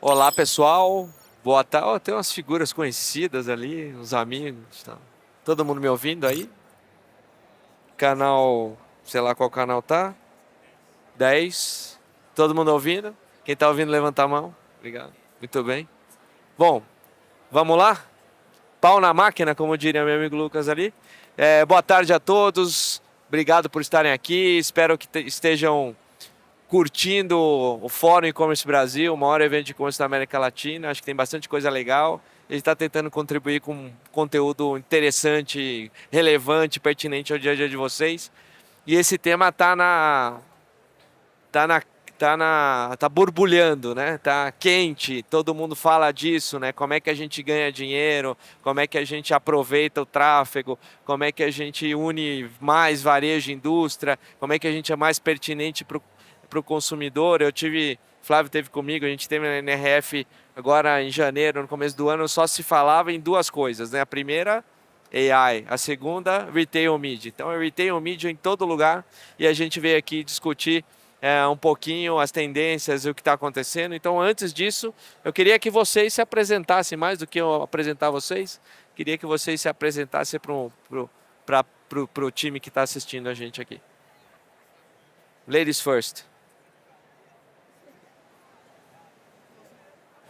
Olá, pessoal. Boa tarde. Ó, tem umas figuras conhecidas ali, uns amigos. Tá. Todo mundo me ouvindo aí? Canal, sei lá qual canal tá. 10. Todo mundo ouvindo? Quem tá ouvindo, levanta a mão. Obrigado. Muito bem. Bom, vamos lá? Pau na máquina, como diria meu amigo Lucas ali. Boa tarde a todos. Obrigado por estarem aqui. Espero que estejam curtindo o Fórum E-Commerce Brasil, o maior evento de e-commerce da América Latina. Acho que tem bastante coisa legal. A gente está tentando contribuir com conteúdo interessante, relevante, pertinente ao dia a dia de vocês. E esse tema tá na, tá borbulhando, né? Tá quente. Todo mundo fala disso, né? Como é que a gente ganha dinheiro? Como é que a gente aproveita o tráfego? Como é que a gente une mais varejo e indústria? Como é que a gente é mais pertinente para o consumidor? Flávio teve comigo, a gente teve na NRF agora em janeiro, no começo do ano, só se falava em duas coisas, né? A primeira, AI, a segunda, Retail Media. Então é Retail Media em todo lugar e a gente veio aqui discutir um pouquinho as tendências e o que está acontecendo. Então, antes disso, eu queria que vocês se apresentassem mais do que eu apresentar vocês. Queria que vocês se apresentassem para o time que está assistindo a gente aqui. Ladies first.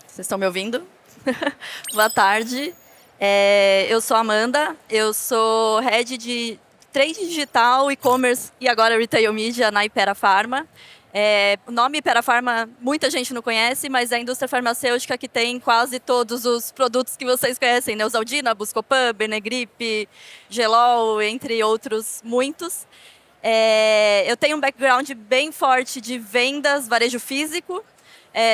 Vocês estão me ouvindo? Boa tarde. Eu sou Amanda, eu sou head de trade digital, e-commerce e agora retail media na Hypera Pharma. O nome Hypera Pharma muita gente não conhece, mas é a indústria farmacêutica que tem quase todos os produtos que vocês conhecem, Neosaldina, Buscopan, Benegrip, Gelol, entre outros muitos. Eu tenho um background bem forte de vendas, varejo físico,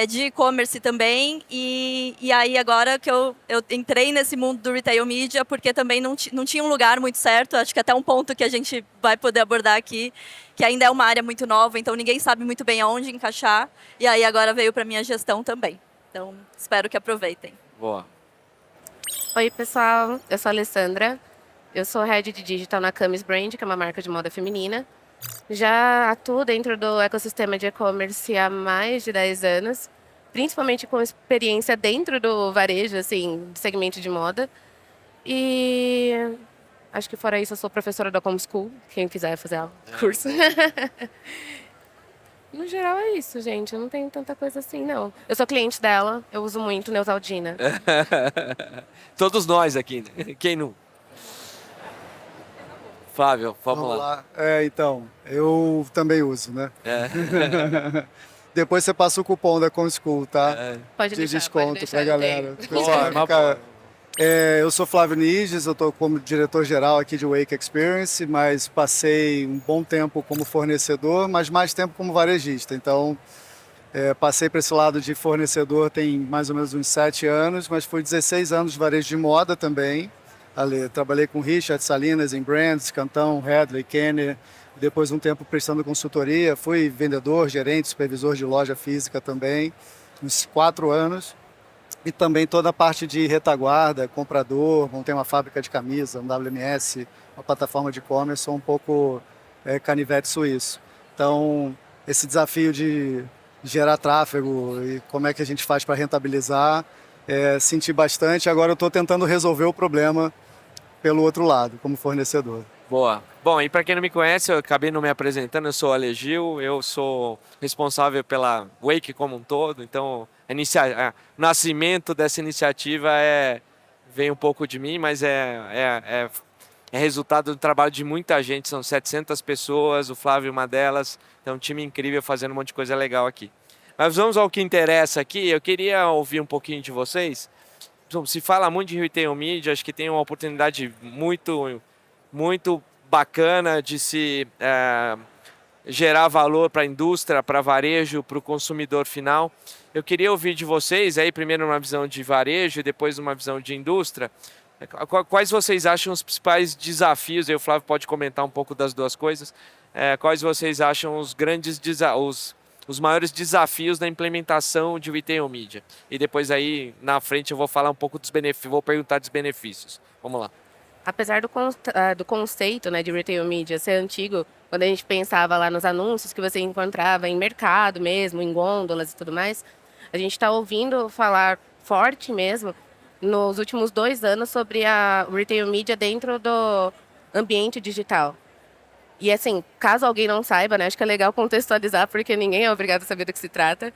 de e-commerce também, e aí agora que eu entrei nesse mundo do retail media, porque também não tinha um lugar muito certo, acho que até um ponto que a gente vai poder abordar aqui, que ainda é uma área muito nova, então ninguém sabe muito bem aonde encaixar, e aí agora veio para minha gestão também. Então, espero que aproveitem. Boa. Oi, pessoal. Eu sou a Alessandra. Eu sou head de digital na Camis Brand, que é uma marca de moda feminina. Já atuo dentro do ecossistema de e-commerce há mais de 10 anos, principalmente com experiência dentro do varejo, assim, de segmento de moda. E acho que fora isso, eu sou professora da Com School, quem quiser fazer curso. No geral é isso, gente. Eu não tenho tanta coisa assim, não. Eu sou cliente dela, eu uso muito Neosaldina. Todos nós aqui, né? Quem não? Flávio, vamos lá. Então, eu também uso, né? É. Depois você passa o cupom da ComSchool, tá? Pode De deixar, desconto pode deixar, pra eu galera. tenho. Boa, uma boa. Eu sou Flávio Niges, eu estou como diretor-geral aqui de Wake Experience, mas passei um bom tempo como fornecedor, mas mais tempo como varejista. Então, passei para esse lado de fornecedor tem mais ou menos uns 7 anos, mas fui 16 anos de varejo de moda também. Ali, trabalhei com Richard Salinas em Brands, Cantão, Headley, Kenner. Depois um tempo prestando consultoria, fui vendedor, gerente, supervisor de loja física também, uns 4 anos. E também toda a parte de retaguarda, comprador, montei uma fábrica de camisa, um WMS, uma plataforma de e-commerce, sou um pouco canivete suíço. Então, esse desafio de gerar tráfego e como é que a gente faz para rentabilizar, senti bastante. Agora eu estou tentando resolver o problema pelo outro lado, como fornecedor. Boa. Bom, e para quem não me conhece, eu acabei não me apresentando, eu sou Ale Gil, eu sou responsável pela Wake como um todo, então o nascimento dessa iniciativa vem um pouco de mim, mas é resultado do trabalho de muita gente, são 700 pessoas, o Flávio é uma delas, então um time incrível fazendo um monte de coisa legal aqui. Mas vamos ao que interessa aqui, eu queria ouvir um pouquinho de vocês. Se fala muito de retail media, acho que tem uma oportunidade muito bacana de se gerar valor para a indústria, para varejo, para o consumidor final. Eu queria ouvir de vocês, aí primeiro uma visão de varejo e depois uma visão de indústria. Quais vocês acham os principais desafios? Aí o Flávio pode comentar um pouco das duas coisas. Quais vocês acham os grandes os maiores desafios da implementação de retail media? E depois aí na frente eu vou falar um pouco dos benefícios, vou perguntar dos benefícios. Vamos lá. Apesar do conceito, né, de retail media ser antigo, quando a gente pensava lá nos anúncios que você encontrava em mercado mesmo, em gôndolas e tudo mais, A gente está ouvindo falar forte mesmo nos últimos 2 anos sobre a retail media dentro do ambiente digital. E assim, caso alguém não saiba, né, acho que é legal contextualizar, porque ninguém é obrigado a saber do que se trata.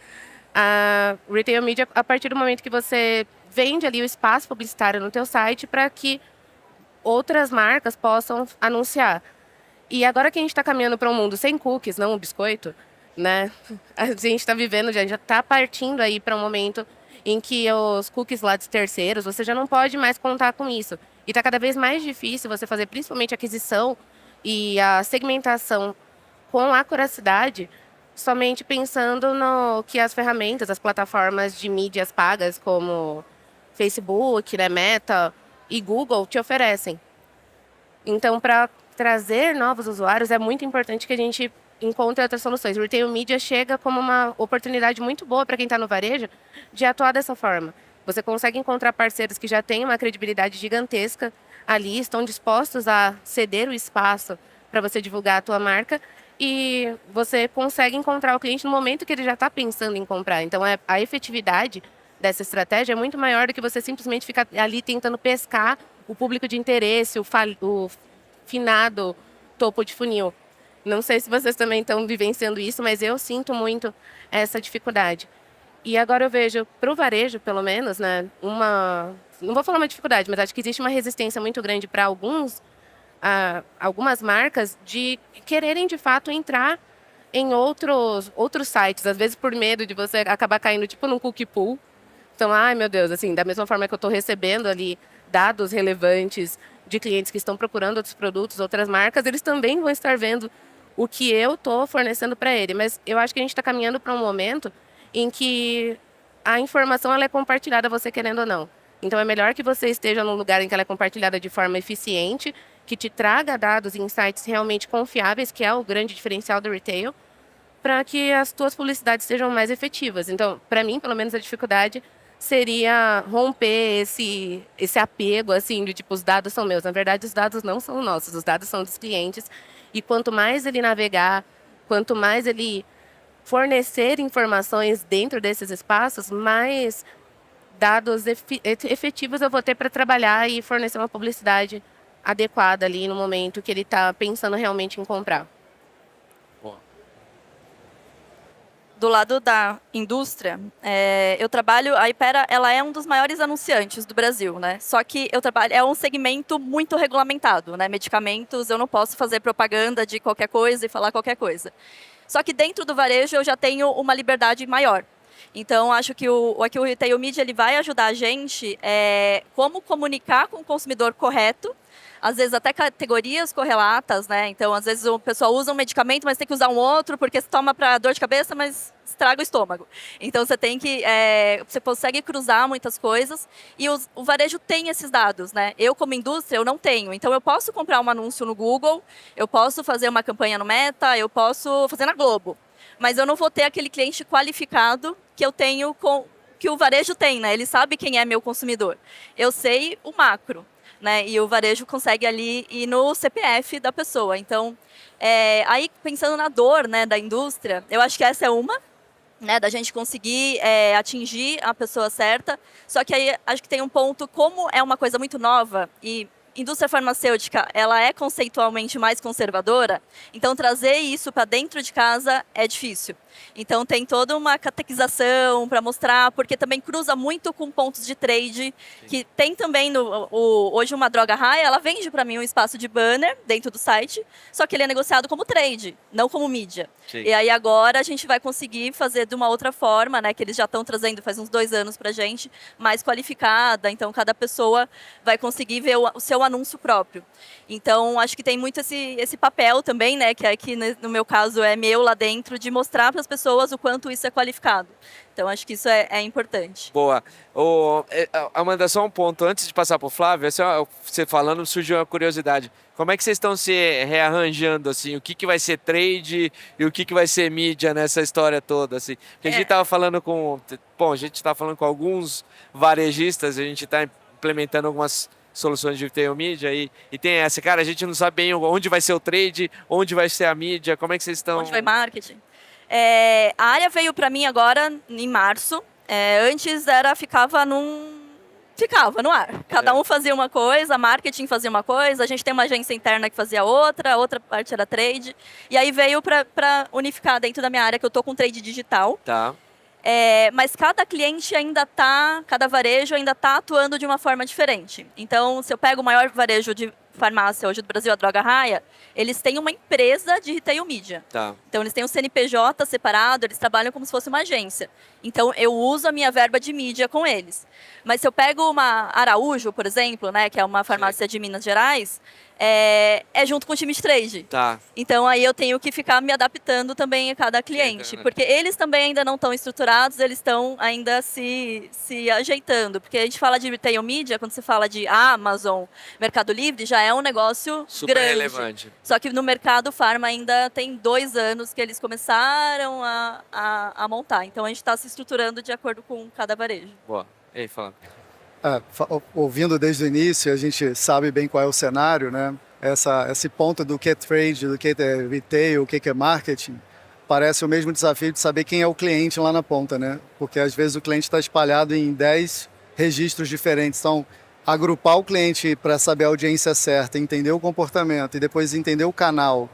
A retail media, a partir do momento que você vende ali o espaço publicitário no teu site para que outras marcas possam anunciar. E agora que a gente está caminhando para um mundo sem cookies, não um biscoito, né? A gente está vivendo, já está partindo aí para um momento em que os cookies lá de terceiros, você já não pode mais contar com isso. E está cada vez mais difícil você fazer, principalmente a aquisição e a segmentação com acuracidade, somente pensando no que as ferramentas, as plataformas de mídias pagas, como Facebook, né, Meta e Google, te oferecem. Então, para trazer novos usuários, é muito importante que a gente encontre outras soluções. O Retail Media chega como uma oportunidade muito boa para quem está no varejo de atuar dessa forma. Você consegue encontrar parceiros que já têm uma credibilidade gigantesca ali, estão dispostos a ceder o espaço para você divulgar a tua marca e você consegue encontrar o cliente no momento que ele já está pensando em comprar. Então, a efetividade dessa estratégia é muito maior do que você simplesmente ficar ali tentando pescar o público de interesse, o finado topo de funil. Não sei se vocês também estão vivenciando isso, mas eu sinto muito essa dificuldade. E agora eu vejo, para o varejo, pelo menos, né, não vou falar uma dificuldade, mas acho que existe uma resistência muito grande para algumas marcas de quererem, de fato, entrar em outros sites, às vezes por medo de você acabar caindo, tipo, num cookie pool. Então, ai, meu Deus, assim, da mesma forma que eu estou recebendo ali dados relevantes de clientes que estão procurando outros produtos, outras marcas, eles também vão estar vendo o que eu estou fornecendo para ele. Mas eu acho que a gente está caminhando para um momento em que a informação ela é compartilhada, você querendo ou não. Então, é melhor que você esteja num lugar em que ela é compartilhada de forma eficiente, que te traga dados e insights realmente confiáveis, que é o grande diferencial do retail, para que as tuas publicidades sejam mais efetivas. Então, para mim, pelo menos, a dificuldade seria romper esse apego, assim, de tipo, os dados são meus. Na verdade, os dados não são nossos, os dados são dos clientes. E quanto mais ele navegar, quanto mais ele fornecer informações dentro desses espaços, mais dados efetivos eu vou ter para trabalhar e fornecer uma publicidade adequada ali no momento que ele está pensando realmente em comprar. Do lado da indústria, eu trabalho, a Hypera, ela é um dos maiores anunciantes do Brasil, né? Só que eu trabalho, é um segmento muito regulamentado, né? Medicamentos, eu não posso fazer propaganda de qualquer coisa e falar qualquer coisa. Só que dentro do varejo eu já tenho uma liberdade maior. Então, acho que aqui o Retail Media ele vai ajudar a gente como comunicar com o consumidor correto, às vezes até categorias correlatas, né? Então, às vezes o pessoal usa um medicamento, mas tem que usar um outro, porque se toma para dor de cabeça, mas estraga o estômago. Então, você tem que... você consegue cruzar muitas coisas e o varejo tem esses dados, né? Eu, como indústria, eu não tenho. Então, eu posso comprar um anúncio no Google, eu posso fazer uma campanha no Meta, eu posso fazer na Globo. Mas eu não vou ter aquele cliente qualificado que eu tenho que o varejo tem, né? Ele sabe quem é meu consumidor. Eu sei o macro, né? E o varejo consegue ali ir no CPF da pessoa. Então, aí pensando na dor, né, da indústria, eu acho que essa é uma, né, da gente conseguir atingir a pessoa certa. Só que aí acho que tem um ponto, como é uma coisa muito nova e indústria farmacêutica, ela é conceitualmente mais conservadora, então trazer isso para dentro de casa é difícil. Então tem toda uma catequização para mostrar, porque também cruza muito com pontos de trade, que tem também hoje uma droga raia, ela vende para mim um espaço de banner dentro do site, só que ele é negociado como trade, não como mídia. Sim. E aí agora a gente vai conseguir fazer de uma outra forma, né, que eles já estão trazendo faz uns 2 anos para a gente, mais qualificada, então cada pessoa vai conseguir ver o seu anúncio próprio. Então, acho que tem muito esse papel também, né, que aqui no meu caso é meu lá dentro, de mostrar para as pessoas o quanto isso é qualificado. Então, acho que isso é importante. Boa. Amanda, só um ponto. Antes de passar para o Flávio, você falando, surgiu uma curiosidade. Como é que vocês estão se rearranjando, assim? O que vai ser trade e o que vai ser mídia nessa história toda, assim? Porque a gente estava falando a gente está falando com alguns varejistas, a gente está implementando algumas soluções de retail media e tem essa, cara, a gente não sabe bem onde vai ser o trade, onde vai ser a mídia, como é que vocês estão... Onde vai marketing? A área veio para mim agora em março. Antes ficava no ar. Cada um fazia uma coisa, marketing fazia uma coisa, a gente tem uma agência interna que fazia outra parte era trade. E aí veio para unificar dentro da minha área, que eu estou com trade digital. Tá. Mas cada cliente cada varejo ainda está atuando de uma forma diferente. Então, se eu pego o maior varejo de farmácia hoje do Brasil, a Droga Raia, eles têm uma empresa de retail media. Tá. Então, eles têm um CNPJ separado, eles trabalham como se fosse uma agência. Então, eu uso a minha verba de mídia com eles. Mas se eu pego uma Araújo, por exemplo, né, que é uma farmácia de Minas Gerais, é junto com o time de trade. Tá. Então, aí eu tenho que ficar me adaptando também a cada cliente. Porque eles também ainda não estão estruturados, eles estão ainda se ajeitando. Porque a gente fala de retail media, quando você fala de Amazon, Mercado Livre, já é um negócio super grande. relevante. Só que no mercado farma ainda tem 2 anos que eles começaram a montar. Então, a gente está se estruturando de acordo com cada varejo. Boa. Ei, fala. Ouvindo desde o início, a gente sabe bem qual é o cenário, né? Esse ponto do que é trade, do que é retail, o que é marketing, parece o mesmo desafio de saber quem é o cliente lá na ponta, né? Porque às vezes o cliente está espalhado em 10 registros diferentes. Então, agrupar o cliente para saber a audiência certa, entender o comportamento e depois entender o canal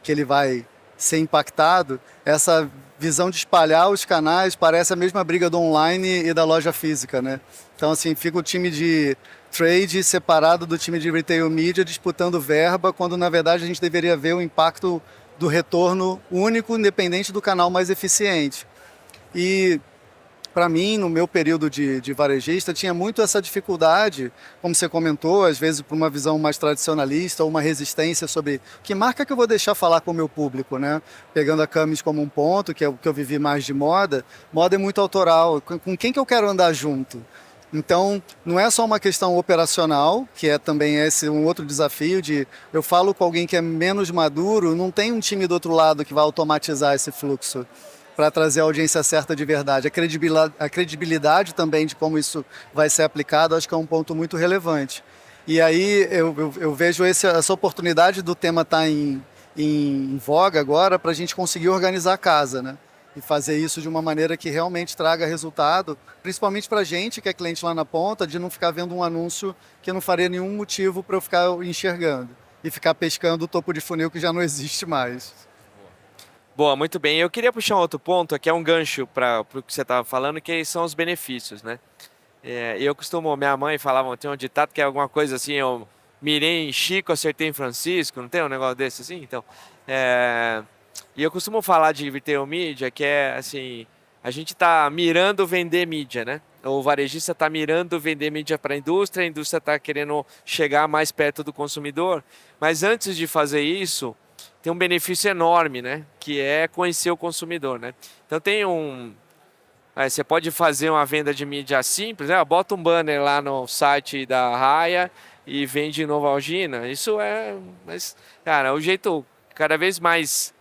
que ele vai ser impactado, essa visão de espalhar os canais parece a mesma briga do online e da loja física, né? Então, assim, fica o time de trade separado do time de retail media disputando verba, quando na verdade a gente deveria ver o impacto do retorno único, independente do canal mais eficiente. E para mim, no meu período de varejista, tinha muito essa dificuldade, como você comentou, às vezes por uma visão mais tradicionalista ou uma resistência sobre que marca que eu vou deixar falar com o meu público, né? Pegando a Camis como um ponto, que é o que eu vivi mais de moda, moda é muito autoral, com quem que eu quero andar junto? Então, não é só uma questão operacional, que é também esse um outro desafio de eu falo com alguém que é menos maduro, não tem um time do outro lado que vai automatizar esse fluxo para trazer a audiência certa de verdade. A credibilidade também de como isso vai ser aplicado, acho que é um ponto muito relevante. E aí eu vejo essa oportunidade do tema estar em voga agora para a gente conseguir organizar a casa, né? E fazer isso de uma maneira que realmente traga resultado, principalmente para a gente que é cliente lá na ponta, de não ficar vendo um anúncio que não faria nenhum motivo para eu ficar enxergando e ficar pescando o topo de funil que já não existe mais. Boa, muito bem. Eu queria puxar um outro ponto, que é um gancho para o que você estava falando, que são os benefícios, né? Minha mãe falava, tem um ditado que é alguma coisa assim, eu mirei em Chico, acertei em Francisco, não tem um negócio desse assim? Então, e eu costumo falar de retail media, que é assim, a gente está mirando vender mídia, né? O varejista está mirando vender mídia para a indústria está querendo chegar mais perto do consumidor, mas antes de fazer isso, tem um benefício enorme, né? Que é conhecer o consumidor, né? Então você pode fazer uma venda de mídia simples, né? Bota um banner lá no site da Raia e vende Novalgina. Isso mas, cara, o jeito cada vez mais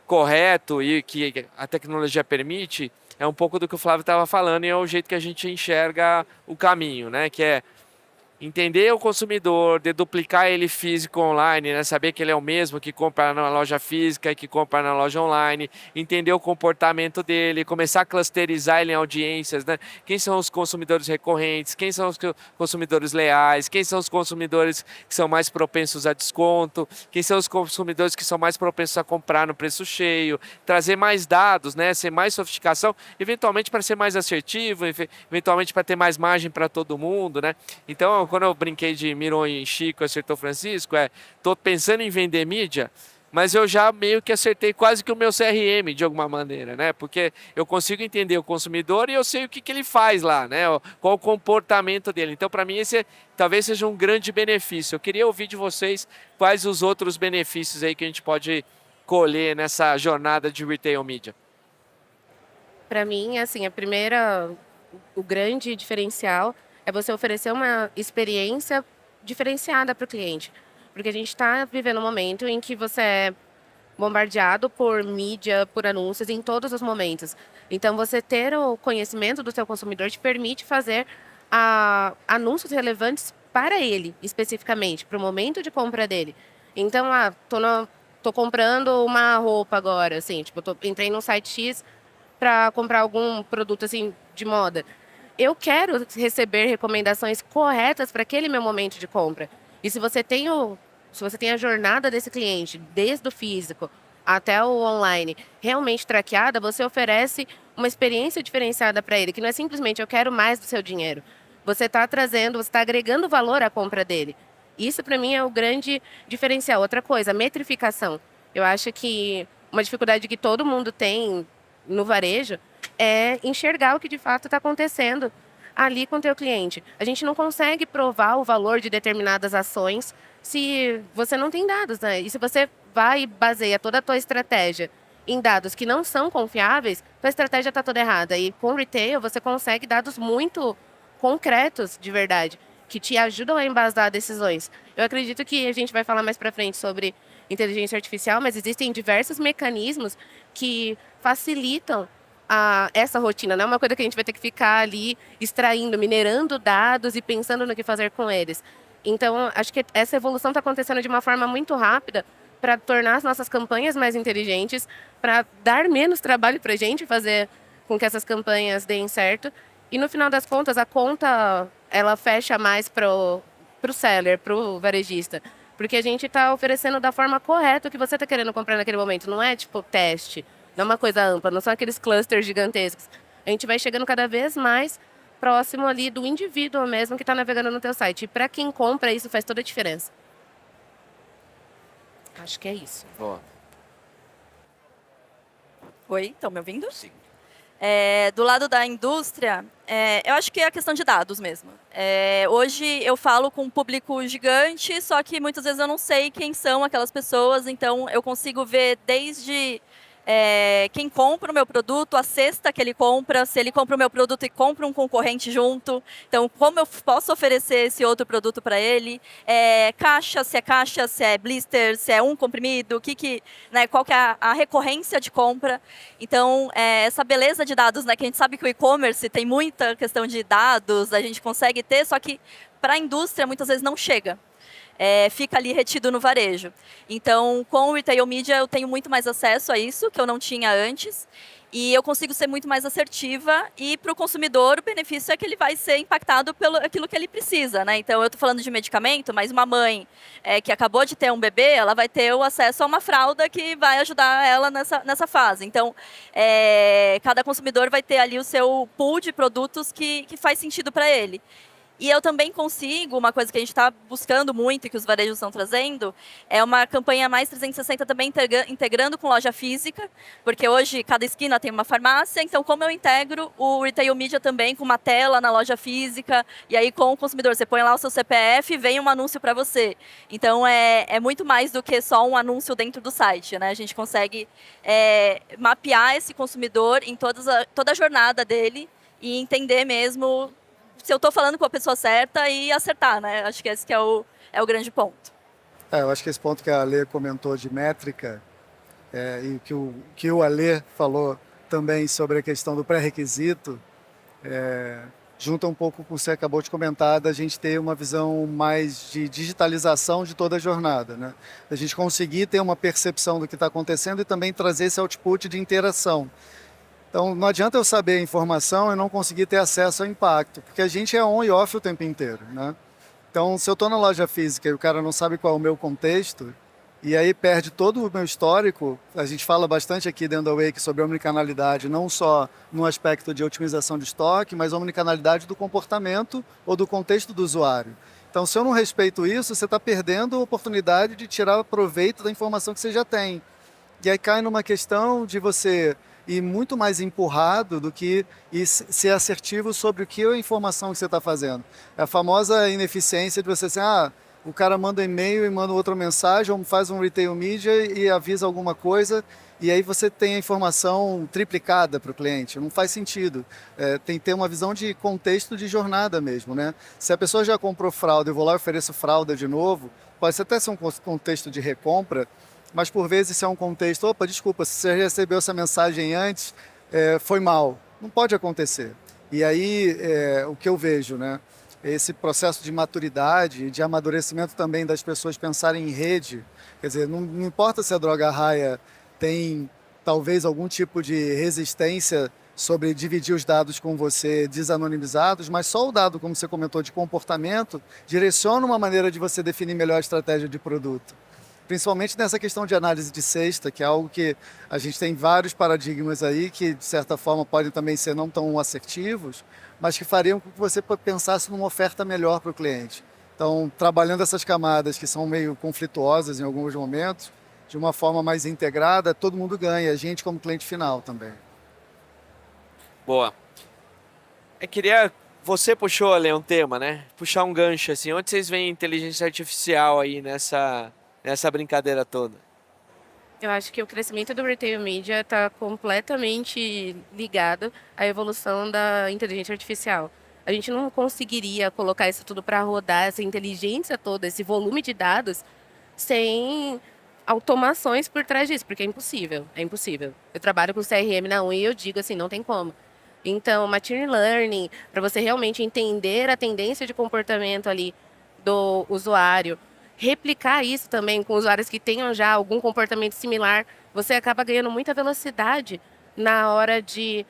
correto e que a tecnologia permite é um pouco do que o Flávio estava falando e é o jeito que a gente enxerga o caminho, né? Que é entender o consumidor, deduplicar ele físico online, né? Saber que ele é o mesmo que compra na loja física e que compra na loja online, entender o comportamento dele, começar a clusterizar ele em audiências, né? Quem são os consumidores recorrentes, quem são os consumidores leais, quem são os consumidores que são mais propensos a desconto, quem são os consumidores que são mais propensos a comprar no preço cheio, trazer mais dados, né? Ser mais sofisticação, eventualmente para ser mais assertivo, eventualmente para ter mais margem para todo mundo, né? Então, quando eu brinquei de mirou em Chico, acertou Francisco, tô pensando em vender mídia, mas eu já meio que acertei quase que o meu CRM de alguma maneira, né? Porque eu consigo entender o consumidor e eu sei o que ele faz lá, né? Qual o comportamento dele. Então, para mim, esse talvez seja um grande benefício. Eu queria ouvir de vocês quais os outros benefícios aí que a gente pode colher nessa jornada de retail media. Para mim, assim, o grande diferencial é você oferecer uma experiência diferenciada para o cliente. Porque a gente está vivendo um momento em que você é bombardeado por mídia, por anúncios em todos os momentos. Então, você ter o conhecimento do seu consumidor te permite fazer anúncios relevantes para ele, especificamente, para o momento de compra dele. Então, tô comprando uma roupa agora, assim, tipo, entrei no site X, para comprar algum produto assim de moda. Eu quero receber recomendações corretas para aquele meu momento de compra. E se você tem a jornada desse cliente, desde o físico até o online, realmente traqueada, você oferece uma experiência diferenciada para ele, que não é simplesmente eu quero mais do seu dinheiro. Você está trazendo, você está agregando valor à compra dele. Isso, para mim, é o grande diferencial. Outra coisa, a metrificação. Eu acho que uma dificuldade que todo mundo tem no varejo é enxergar o que de fato está acontecendo ali com o teu cliente. A gente não consegue provar o valor de determinadas ações se você não tem dados, né? E se você vai e baseia toda a tua estratégia em dados que não são confiáveis, tua estratégia está toda errada. E com retail você consegue dados muito concretos, de verdade, que te ajudam a embasar decisões. Eu acredito que a gente vai falar mais para frente sobre inteligência artificial, mas existem diversos mecanismos que facilitam essa rotina. Não é uma coisa que a gente vai ter que ficar ali extraindo, minerando dados e pensando no que fazer com eles. Então, acho que essa evolução está acontecendo de uma forma muito rápida para tornar as nossas campanhas mais inteligentes, para dar menos trabalho para a gente fazer com que essas campanhas deem certo. E no final das contas, a conta ela fecha mais para o seller, para o varejista. Porque a gente está oferecendo da forma correta o que você está querendo comprar naquele momento. Não é tipo teste, não é uma coisa ampla, não são aqueles clusters gigantescos. A gente vai chegando cada vez mais próximo ali do indivíduo mesmo que está navegando no teu site. E para quem compra, isso faz toda a diferença. Acho que é isso. Boa. Oi, estão me ouvindo? Sim. Do lado da indústria, eu acho que é a questão de dados mesmo. Hoje eu falo com um público gigante, só que muitas vezes eu não sei quem são aquelas pessoas, então eu consigo ver desde quem compra o meu produto, a cesta que ele compra, se ele compra o meu produto e compra um concorrente junto. Então, como eu posso oferecer esse outro produto para ele? Caixa, se é blister, se é um comprimido, né, qual que é a recorrência de compra. Então, essa beleza de dados, né, que a gente sabe que o e-commerce tem muita questão de dados, a gente consegue ter, só que para a indústria muitas vezes não chega. Fica ali retido no varejo. Então, com o Retail Media, eu tenho muito mais acesso a isso, que eu não tinha antes, e eu consigo ser muito mais assertiva, e para o consumidor, o benefício é que ele vai ser impactado pelo aquilo que ele precisa, né? Então, eu estou falando de medicamento, mas uma mãe que acabou de ter um bebê, ela vai ter o acesso a uma fralda que vai ajudar ela nessa fase. Então, cada consumidor vai ter ali o seu pool de produtos que faz sentido para ele. E eu também consigo, uma coisa que a gente está buscando muito e que os varejos estão trazendo, é uma campanha mais 360 também integrando com loja física, porque hoje cada esquina tem uma farmácia, então como eu integro o Retail Media também com uma tela na loja física, e aí com o consumidor, você põe lá o seu CPF e vem um anúncio para você. Então é muito mais do que só um anúncio dentro do site, né? A gente consegue mapear esse consumidor em toda a jornada dele e entender mesmo se eu estou falando com a pessoa certa e acertar, né? Acho que esse que é o grande ponto. Eu acho que esse ponto que a Alê comentou de métrica, e que o Alê falou também sobre a questão do pré-requisito, junta um pouco com o que você acabou de comentar, da gente ter uma visão mais de digitalização de toda a jornada, né? A gente conseguir ter uma percepção do que está acontecendo e também trazer esse output de interação. Então, não adianta eu saber a informação e não conseguir ter acesso ao impacto, porque a gente é on e off o tempo inteiro, né? Então, se eu estou na loja física e o cara não sabe qual é o meu contexto, e aí perde todo o meu histórico, a gente fala bastante aqui dentro da Wake sobre omnicanalidade, não só no aspecto de otimização de estoque, mas omnicanalidade do comportamento ou do contexto do usuário. Então, se eu não respeito isso, você está perdendo a oportunidade de tirar proveito da informação que você já tem. E aí cai numa questão de você ir muito mais empurrado do que ser assertivo sobre o que é a informação que você está fazendo. É a famosa ineficiência de você assim, o cara manda um e-mail e manda outra mensagem, ou faz um retail media e avisa alguma coisa, e aí você tem a informação triplicada para o cliente. Não faz sentido. Tem que ter uma visão de contexto de jornada mesmo, né? Se a pessoa já comprou fralda e eu vou lá e ofereço fralda de novo, pode até ser um contexto de recompra, mas por vezes isso é um contexto, desculpa, se você recebeu essa mensagem antes, foi mal. Não pode acontecer. E aí, o que eu vejo, né? Esse processo de maturidade, de amadurecimento também das pessoas pensarem em rede, quer dizer, não importa se a Droga Raia tem talvez algum tipo de resistência sobre dividir os dados com você desanonimizados, mas só o dado, como você comentou, de comportamento, direciona uma maneira de você definir melhor a estratégia de produto. Principalmente nessa questão de análise de cesta, que é algo que a gente tem vários paradigmas aí que, de certa forma, podem também ser não tão assertivos, mas que fariam com que você pensasse numa oferta melhor para o cliente. Então, trabalhando essas camadas que são meio conflituosas em alguns momentos, de uma forma mais integrada, todo mundo ganha, a gente como cliente final também. Boa. Você puxou ali um tema, né? Puxar um gancho, assim. Onde vocês veem inteligência artificial aí nessa brincadeira toda? Eu acho que o crescimento do retail media está completamente ligado à evolução da inteligência artificial. A gente não conseguiria colocar isso tudo para rodar, essa inteligência toda, esse volume de dados, sem automações por trás disso, porque é impossível, é impossível. Eu trabalho com CRM na UI e eu digo assim, não tem como. Então, machine learning, para você realmente entender a tendência de comportamento ali do usuário, replicar isso também com usuários que tenham já algum comportamento similar, você acaba ganhando muita velocidade na hora de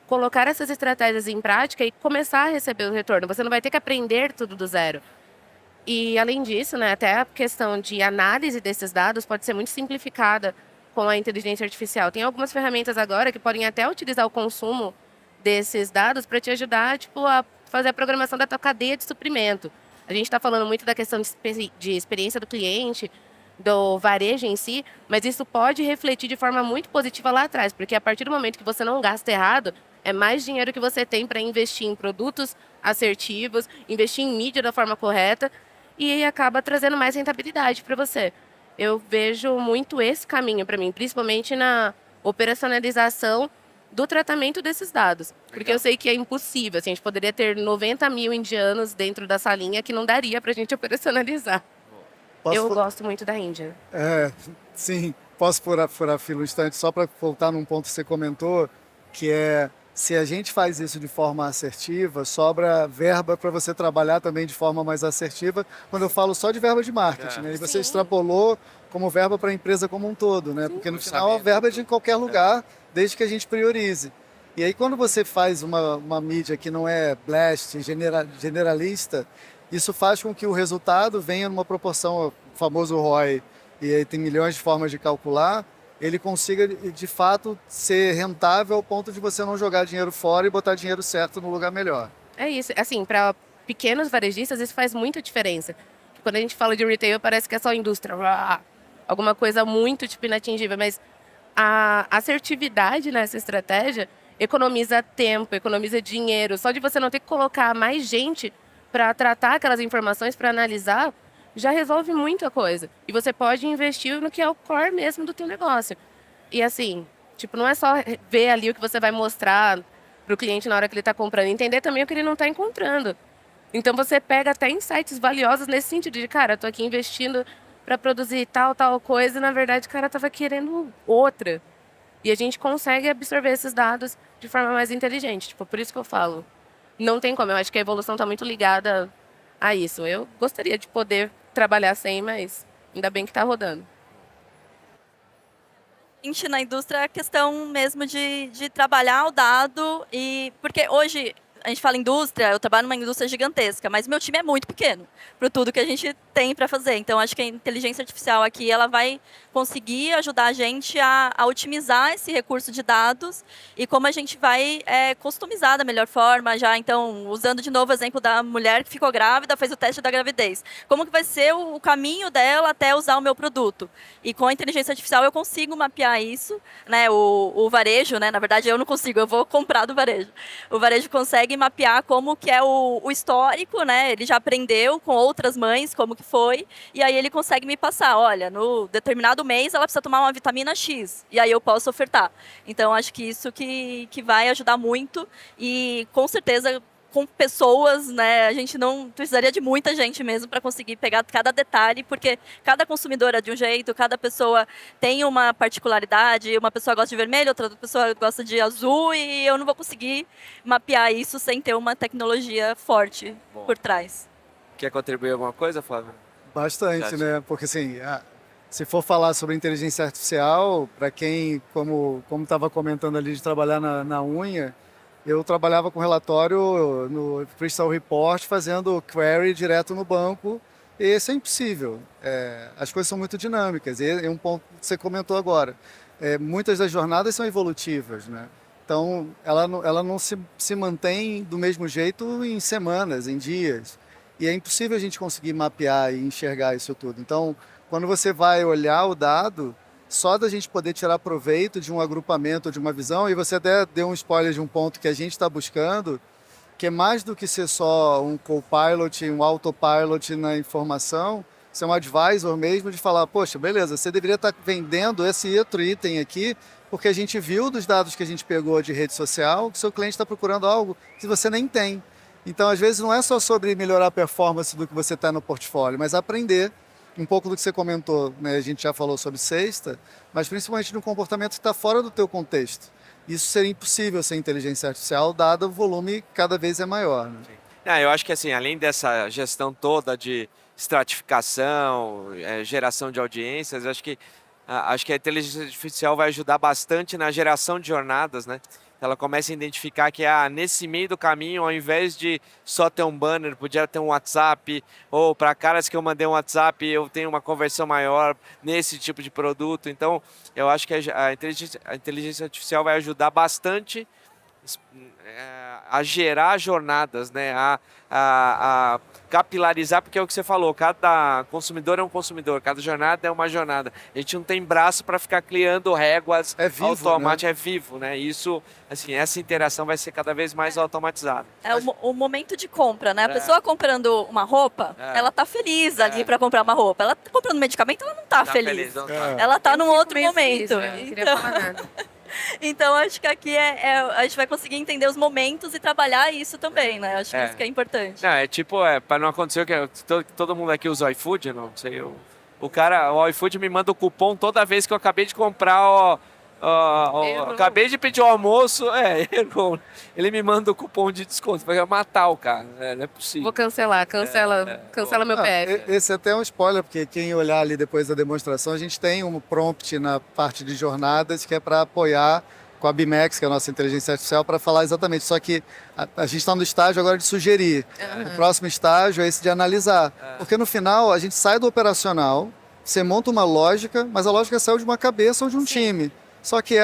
colocar essas estratégias em prática e começar a receber o retorno. Você não vai ter que aprender tudo do zero. E, além disso, né, até a questão de análise desses dados pode ser muito simplificada com a inteligência artificial. Tem algumas ferramentas agora que podem até utilizar o consumo desses dados para te ajudar, tipo, a fazer a programação da tua cadeia de suprimento. A gente está falando muito da questão de experiência do cliente, do varejo em si, mas isso pode refletir de forma muito positiva lá atrás, porque a partir do momento que você não gasta errado, é mais dinheiro que você tem para investir em produtos assertivos, investir em mídia da forma correta e acaba trazendo mais rentabilidade para você. Eu vejo muito esse caminho para mim, principalmente na operacionalização do tratamento desses dados. Porque eu sei que é impossível. Assim, a gente poderia ter 90 mil indianos dentro da salinha que não daria para a gente operacionalizar. Eu gosto muito da Índia. Sim. Posso furar fila um instante só para voltar num ponto que você comentou, que é se a gente faz isso de forma assertiva, sobra verba para você trabalhar também de forma mais assertiva, quando eu falo só de verba de marketing, né? E você extrapolou como verba para a empresa como um todo, né? Porque no final a verba é de qualquer lugar, desde que a gente priorize. E aí quando você faz uma mídia que não é blast, generalista, isso faz com que o resultado venha numa proporção, o famoso ROI, e aí tem milhões de formas de calcular, ele consiga, de fato, ser rentável ao ponto de você não jogar dinheiro fora e botar dinheiro certo no lugar melhor. É isso. Assim, para pequenos varejistas, isso faz muita diferença. Quando a gente fala de retail, parece que é só indústria. Alguma coisa muito, tipo, inatingível. Mas a assertividade nessa estratégia economiza tempo, economiza dinheiro. Só de você não ter que colocar mais gente para tratar aquelas informações, para analisar, já resolve muita coisa. E você pode investir no que é o core mesmo do teu negócio. E assim, tipo, não é só ver ali o que você vai mostrar para o cliente na hora que ele está comprando, entender também o que ele não está encontrando. Então você pega até insights valiosos nesse sentido de, cara, tô aqui investindo para produzir tal coisa, e na verdade o cara estava querendo outra. E a gente consegue absorver esses dados de forma mais inteligente. Tipo, por isso que eu falo, não tem como. Eu acho que a evolução está muito ligada a isso. Eu gostaria de poder trabalhar sem, mas ainda bem que está rodando. Na indústria é a questão mesmo de trabalhar o dado, porque hoje a gente fala indústria, eu trabalho numa indústria gigantesca, mas meu time é muito pequeno para tudo que a gente tem para fazer. Então, acho que a inteligência artificial aqui ela vai conseguir ajudar a gente a otimizar esse recurso de dados e como a gente vai customizar da melhor forma. Já, então, usando de novo o exemplo da mulher que ficou grávida, fez o teste da gravidez. Como que vai ser o caminho dela até usar o meu produto? E com a inteligência artificial eu consigo mapear isso, né? O varejo, né? Na verdade, eu não consigo, eu vou comprar do varejo. O varejo consegue mapear como que é o histórico, né? Ele já aprendeu com outras mães como que foi, e aí ele consegue me passar, olha, no determinado mês ela precisa tomar uma vitamina X, e aí eu posso ofertar. Então, acho que isso que vai ajudar muito, e com certeza com pessoas, né, a gente não precisaria de muita gente mesmo para conseguir pegar cada detalhe, porque cada consumidor é de um jeito, cada pessoa tem uma particularidade, uma pessoa gosta de vermelho, outra pessoa gosta de azul, e eu não vou conseguir mapear isso sem ter uma tecnologia forte por trás. Quer contribuir alguma coisa, Flávio? Bastante, né? Porque assim, Se for falar sobre inteligência artificial, para quem, como estava comentando ali, de trabalhar na unha, eu trabalhava com relatório no Crystal Report, fazendo query direto no banco, e isso é impossível. As coisas são muito dinâmicas, e é um ponto que você comentou agora. Muitas das jornadas são evolutivas, né? Então, ela não se mantém do mesmo jeito em semanas, em dias. E é impossível a gente conseguir mapear e enxergar isso tudo. Então, quando você vai olhar o dado, só da gente poder tirar proveito de um agrupamento, de uma visão, e você até deu um spoiler de um ponto que a gente está buscando, que é mais do que ser só um co-pilot, um autopilot na informação, ser um advisor mesmo de falar, poxa, beleza, você deveria estar vendendo esse outro item aqui, porque a gente viu dos dados que a gente pegou de rede social que o seu cliente está procurando algo que você nem tem. Então, às vezes, não é só sobre melhorar a performance do que você está no portfólio, mas aprender um pouco do que você comentou, né? A gente já falou sobre cesta, mas principalmente no comportamento que está fora do teu contexto. Isso seria impossível sem inteligência artificial, dado o volume cada vez é maior. Né? Eu acho que assim, além dessa gestão toda de estratificação, geração de audiências, acho que a inteligência artificial vai ajudar bastante na geração de jornadas, né? Ela começa a identificar que nesse meio do caminho, ao invés de só ter um banner, podia ter um WhatsApp, ou para caras que eu mandei um WhatsApp, eu tenho uma conversão maior nesse tipo de produto. Então, eu acho que a inteligência artificial vai ajudar bastante a gerar jornadas, né? A capilarizar, porque é o que você falou, cada consumidor é um consumidor, cada jornada é uma jornada. A gente não tem braço para ficar criando réguas automáticas, né? É vivo, né? Isso, assim, essa interação vai ser cada vez mais automatizada. O momento de compra, né? A pessoa comprando uma roupa, ela tá feliz ali para comprar uma roupa. Ela tá comprando medicamento, ela não tá feliz. Não tá. Ela tá num outro momento. Não queria falar nada. Então, acho que aqui a gente vai conseguir entender os momentos e trabalhar isso também, né? Acho que isso que é importante. Não, para não acontecer o que todo mundo aqui usa o iFood, não sei, o iFood me manda o cupom toda vez que eu acabei de comprar, acabei de pedir o almoço, errou. Ele me manda o cupom de desconto, vai matar o cara, não é possível. Vou cancelar, cancela meu PF. Esse até é um spoiler, porque quem olhar ali depois da demonstração, a gente tem um prompt na parte de jornadas que é para apoiar com a BIMEX, que é a nossa inteligência artificial, para falar exatamente. Só que a gente está no estágio agora de sugerir. O próximo estágio é esse de analisar. Porque no final a gente sai do operacional, você monta uma lógica, mas a lógica saiu de uma cabeça ou de um time. Só que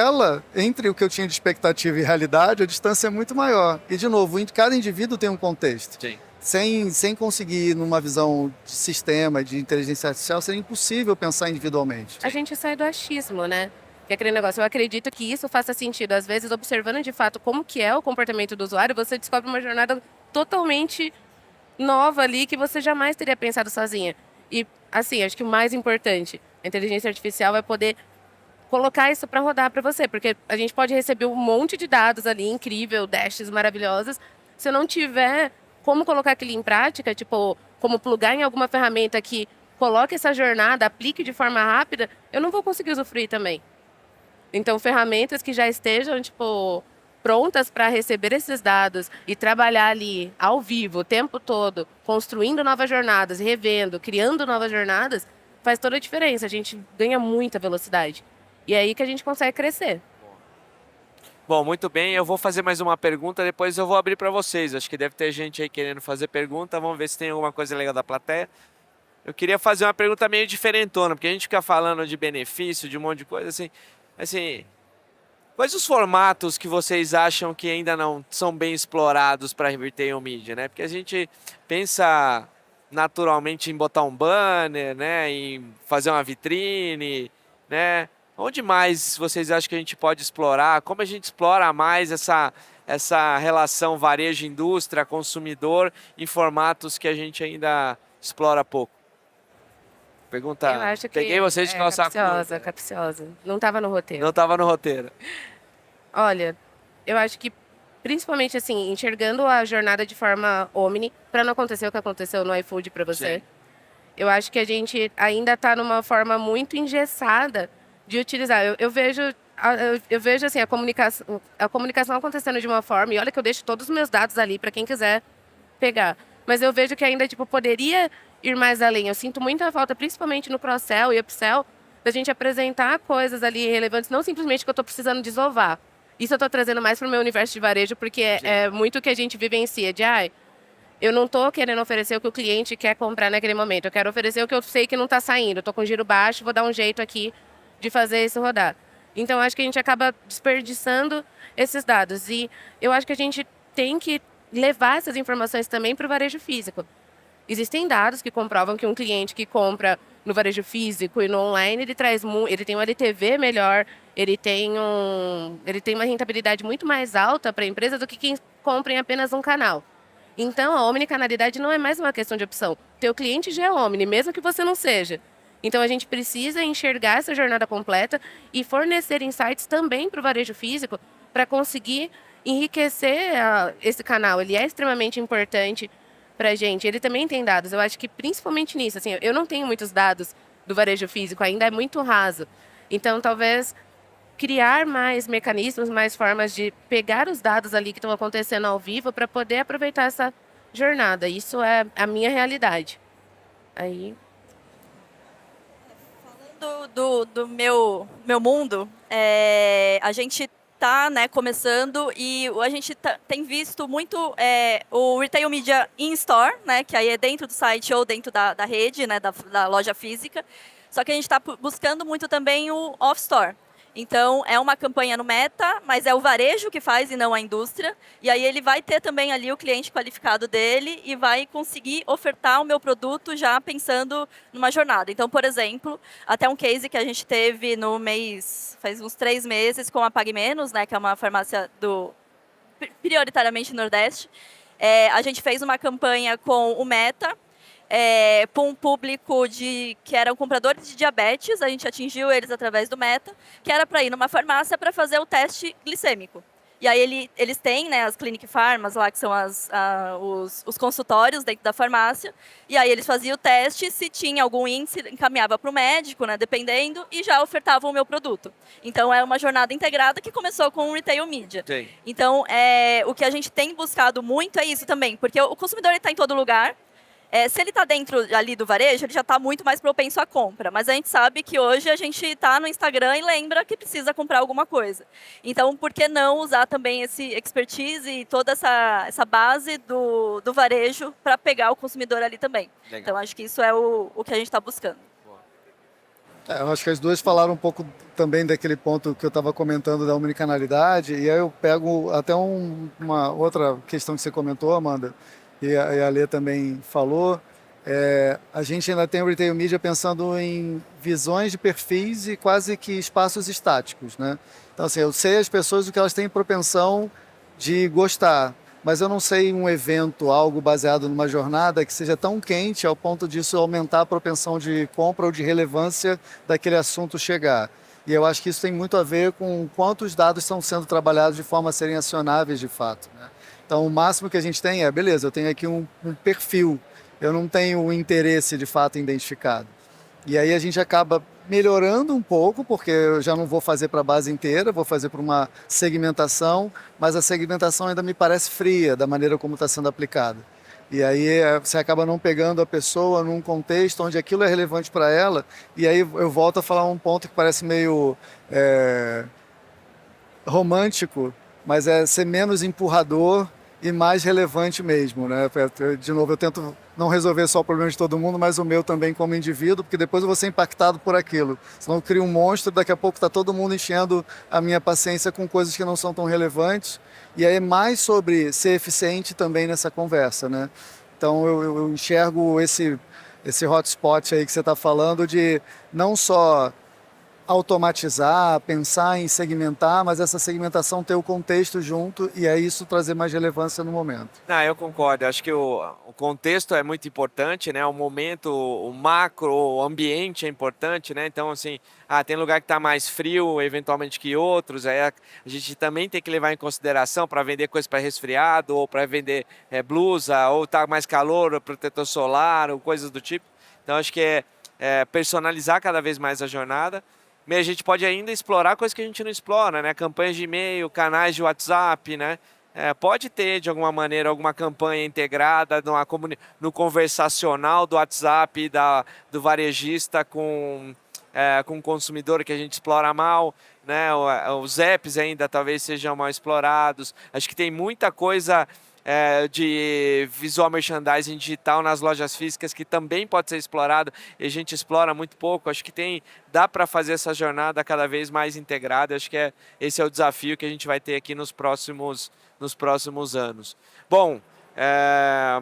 entre o que eu tinha de expectativa e realidade, a distância é muito maior. E, de novo, cada indivíduo tem um contexto. Sim. Sem conseguir, numa visão de sistema, de inteligência artificial, seria impossível pensar individualmente. A gente sai do achismo, né? Que é aquele negócio, eu acredito que isso faça sentido. Às vezes, observando de fato como que é o comportamento do usuário, você descobre uma jornada totalmente nova ali que você jamais teria pensado sozinha. E, assim, acho que o mais importante, a inteligência artificial vai poder colocar isso para rodar para você, porque a gente pode receber um monte de dados ali, incrível, dashes maravilhosas. Se eu não tiver como colocar aquilo em prática, tipo, como plugar em alguma ferramenta que coloque essa jornada, aplique de forma rápida, eu não vou conseguir usufruir também. Então, ferramentas que já estejam, tipo, prontas para receber esses dados e trabalhar ali ao vivo o tempo todo, construindo novas jornadas, revendo, criando novas jornadas, faz toda a diferença. A gente ganha muita velocidade. E é aí que a gente consegue crescer. Bom, muito bem. Eu vou fazer mais uma pergunta, depois eu vou abrir para vocês. Acho que deve ter gente aí querendo fazer pergunta. Vamos ver se tem alguma coisa legal da plateia. Eu queria fazer uma pergunta meio diferentona, porque a gente fica falando de benefício, de um monte de coisa assim, quais os formatos que vocês acham que ainda não são bem explorados para retail media, né? Porque a gente pensa naturalmente em botar um banner, né? Em fazer uma vitrine, né? Onde mais vocês acham que a gente pode explorar? Como a gente explora mais essa relação varejo-indústria, consumidor, em formatos que a gente ainda explora pouco? Pergunta. Eu acho que Peguei vocês de calça curta. capciosa. Não estava no roteiro. Não estava no roteiro. Olha, eu acho que, principalmente assim, enxergando a jornada de forma omni, para não acontecer o que aconteceu no iFood para você, Sim. eu acho que a gente ainda está numa forma muito engessada de utilizar. Eu vejo assim, a comunicação acontecendo de uma forma, e olha que eu deixo todos os meus dados ali para quem quiser pegar. Mas eu vejo que ainda, tipo, poderia ir mais além. Eu sinto muita falta, principalmente no cross-sell e upsell, da gente apresentar coisas ali relevantes, não simplesmente que eu estou precisando desovar. Isso eu estou trazendo mais para o meu universo de varejo, porque é muito o que a gente vivencia de, eu não estou querendo oferecer o que o cliente quer comprar naquele momento, eu quero oferecer o que eu sei que não está saindo, eu estou com giro baixo, vou dar um jeito aqui de fazer isso rodar. Então, acho que a gente acaba desperdiçando esses dados. E eu acho que a gente tem que levar essas informações também para o varejo físico. Existem dados que comprovam que um cliente que compra no varejo físico e no online, ele tem um LTV melhor, ele tem uma rentabilidade muito mais alta para a empresa do que quem compra em apenas um canal. Então, a omnicanalidade não é mais uma questão de opção. Teu cliente já é omni, mesmo que você não seja. Então, a gente precisa enxergar essa jornada completa e fornecer insights também para o varejo físico para conseguir enriquecer esse canal. Ele é extremamente importante para a gente. Ele também tem dados. Eu acho que principalmente nisso. Assim, eu não tenho muitos dados do varejo físico, ainda é muito raso. Então, talvez criar mais mecanismos, mais formas de pegar os dados ali que estão acontecendo ao vivo para poder aproveitar essa jornada. Isso é a minha realidade. Aí... Do meu mundo, a gente está, né, começando e a gente tem visto muito o Retail Media in-store, né, que aí é dentro do site ou dentro da rede, né, da loja física. Só que a gente está buscando muito também o off-store. Então, é uma campanha no Meta, mas é o varejo que faz e não a indústria. E aí ele vai ter também ali o cliente qualificado dele e vai conseguir ofertar o meu produto já pensando numa jornada. Então, por exemplo, até um case que a gente teve faz uns 3 meses com a Pague Menos, né, que é uma farmácia prioritariamente Nordeste. A gente fez uma campanha com o Meta, para um público que eram compradores de diabetes, a gente atingiu eles através do Meta, que era para ir numa farmácia para fazer o teste glicêmico. E aí eles têm, né, as clinic farmas lá, que são os consultórios dentro da farmácia, e aí eles faziam o teste, se tinha algum índice, encaminhava para o médico, né, dependendo, e já ofertavam o meu produto. Então, é uma jornada integrada que começou com o Retail Media. Sim. Então, o que a gente tem buscado muito é isso também, porque o consumidor está em todo lugar. Se ele está dentro ali do varejo, ele já está muito mais propenso à compra. Mas a gente sabe que hoje a gente está no Instagram e lembra que precisa comprar alguma coisa. Então, por que não usar também esse expertise e toda essa base do varejo para pegar o consumidor ali também? Legal. Então, acho que isso é o que a gente está buscando. Eu acho que as duas falaram um pouco também daquele ponto que eu estava comentando da omnicanalidade, e aí eu pego até uma outra questão que você comentou, Amanda, e a Lê também falou. A gente ainda tem o Retail Media pensando em visões de perfis e quase que espaços estáticos, né? Então, assim, eu sei as pessoas o que elas têm propensão de gostar, mas eu não sei um evento, algo baseado numa jornada que seja tão quente ao ponto disso aumentar a propensão de compra ou de relevância daquele assunto chegar. E eu acho que isso tem muito a ver com quantos dados estão sendo trabalhados de forma a serem acionáveis de fato, né? Então, o máximo que a gente tem beleza, eu tenho aqui um perfil, eu não tenho um interesse de fato identificado. E aí a gente acaba melhorando um pouco, porque eu já não vou fazer para a base inteira, vou fazer para uma segmentação, mas a segmentação ainda me parece fria da maneira como está sendo aplicada. E aí você acaba não pegando a pessoa num contexto onde aquilo é relevante para ela, e aí eu volto a falar um ponto que parece meio romântico, mas é ser menos empurrador e mais relevante mesmo, né? De novo, eu tento não resolver só o problema de todo mundo, mas o meu também como indivíduo, porque depois eu vou ser impactado por aquilo. Senão eu crio um monstro, daqui a pouco está todo mundo enchendo a minha paciência com coisas que não são tão relevantes. E aí é mais sobre ser eficiente também nessa conversa, né? Então eu enxergo esse hotspot aí que você está falando de não só automatizar, pensar em segmentar, mas essa segmentação ter o contexto junto e é isso trazer mais relevância no momento. Não, eu concordo. Acho que o contexto é muito importante, né? O momento, o macro, o ambiente é importante, né? Então, assim, tem lugar que está mais frio, eventualmente, que outros. Aí a gente também tem que levar em consideração para vender coisa para resfriado ou para vender blusa, ou tá mais calor, ou protetor solar, ou coisas do tipo. Então, acho que é personalizar cada vez mais a jornada. A gente pode ainda explorar coisas que a gente não explora, né? Campanhas de e-mail, canais de WhatsApp, né? Pode ter, de alguma maneira, alguma campanha integrada no conversacional do WhatsApp do varejista com com o consumidor que a gente explora mal, né? Os apps ainda talvez sejam mal explorados. Acho que tem muita coisa de visual merchandising digital nas lojas físicas que também pode ser explorado e a gente explora muito pouco. Acho que dá para fazer essa jornada cada vez mais integrada. Acho que esse é o desafio que a gente vai ter aqui nos próximos anos. Bom,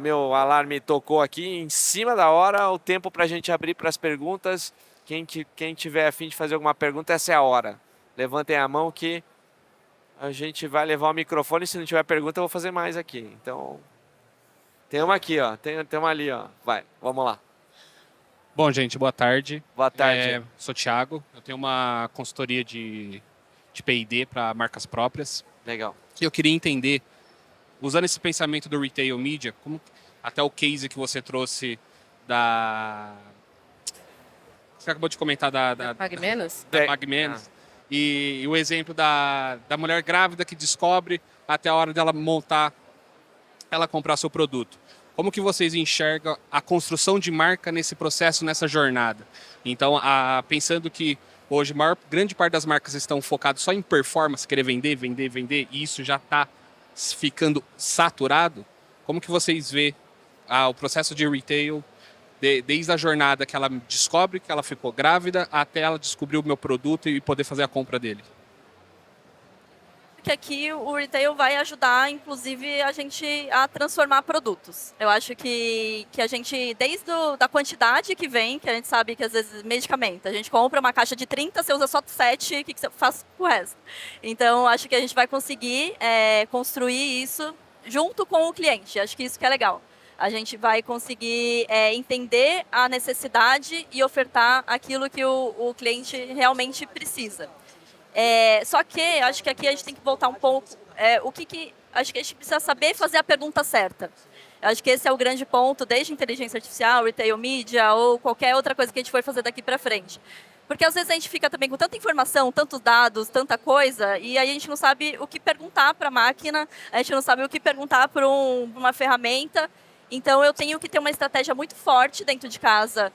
meu alarme tocou aqui em cima da hora, o tempo para a gente abrir para as perguntas. Quem tiver a fim de fazer alguma pergunta, essa é a hora. Levantem a mão que a gente vai levar o microfone. Se não tiver pergunta, eu vou fazer mais aqui. Então, tem uma aqui, ó. Tem uma ali, ó. Vai, vamos lá. Bom, gente, boa tarde. Boa tarde. Sou Thiago. Eu tenho uma consultoria de P&D para marcas próprias. Legal. E eu queria entender, usando esse pensamento do retail media, como até o case que você trouxe Você acabou de comentar da Pague Menos? Da Pague Menos. E o exemplo da mulher grávida que descobre até a hora dela montar, ela comprar seu produto. Como que vocês enxergam a construção de marca nesse processo, nessa jornada? Então, pensando que hoje grande parte das marcas estão focadas só em performance, querer vender, e isso já está ficando saturado, como que vocês vê o processo de retail desde a jornada que ela descobre que ela ficou grávida até ela descobrir o meu produto e poder fazer a compra dele? Que aqui o retail vai ajudar, inclusive, a gente a transformar produtos. Eu acho que a gente, desde da quantidade que vem, que a gente sabe que às vezes medicamento, a gente compra uma caixa de 30, você usa só 7, o que você faz com o resto? Então, acho que a gente vai conseguir construir isso junto com o cliente. Acho que isso que é legal. A gente vai conseguir entender a necessidade e ofertar aquilo que o cliente realmente precisa. Só que acho que aqui a gente tem que voltar um pouco. Acho que a gente precisa saber fazer a pergunta certa. Acho que esse é o grande ponto, desde inteligência artificial, retail media ou qualquer outra coisa que a gente for fazer daqui para frente. Porque às vezes a gente fica também com tanta informação, tantos dados, tanta coisa, e aí a gente não sabe o que perguntar para a máquina, a gente não sabe o que perguntar para uma ferramenta. Então eu tenho que ter uma estratégia muito forte dentro de casa,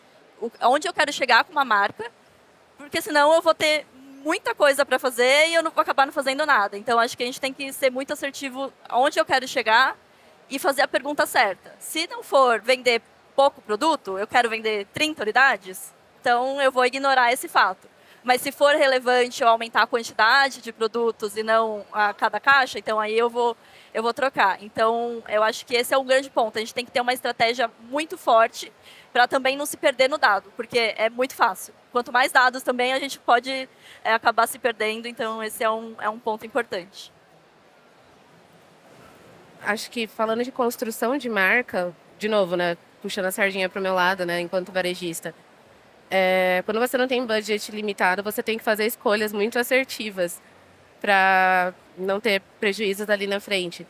onde eu quero chegar com uma marca, porque senão eu vou ter muita coisa para fazer e eu não vou acabar não fazendo nada. Então, acho que a gente tem que ser muito assertivo onde eu quero chegar e fazer a pergunta certa. Se não for vender pouco produto, eu quero vender 30 unidades, então eu vou ignorar esse fato. Mas se for relevante eu aumentar a quantidade de produtos e não a cada caixa, então aí eu vou trocar. Então, eu acho que esse é um grande ponto. A gente tem que ter uma estratégia muito forte para também não se perder no dado, porque é muito fácil. Quanto mais dados também, a gente pode acabar se perdendo. Então, esse é um ponto importante. Acho que falando de construção de marca, de novo, né, puxando a sardinha para o meu lado, né, enquanto varejista, quando você não tem budget limitado, você tem que fazer escolhas muito assertivas para não ter prejuízos ali na frente.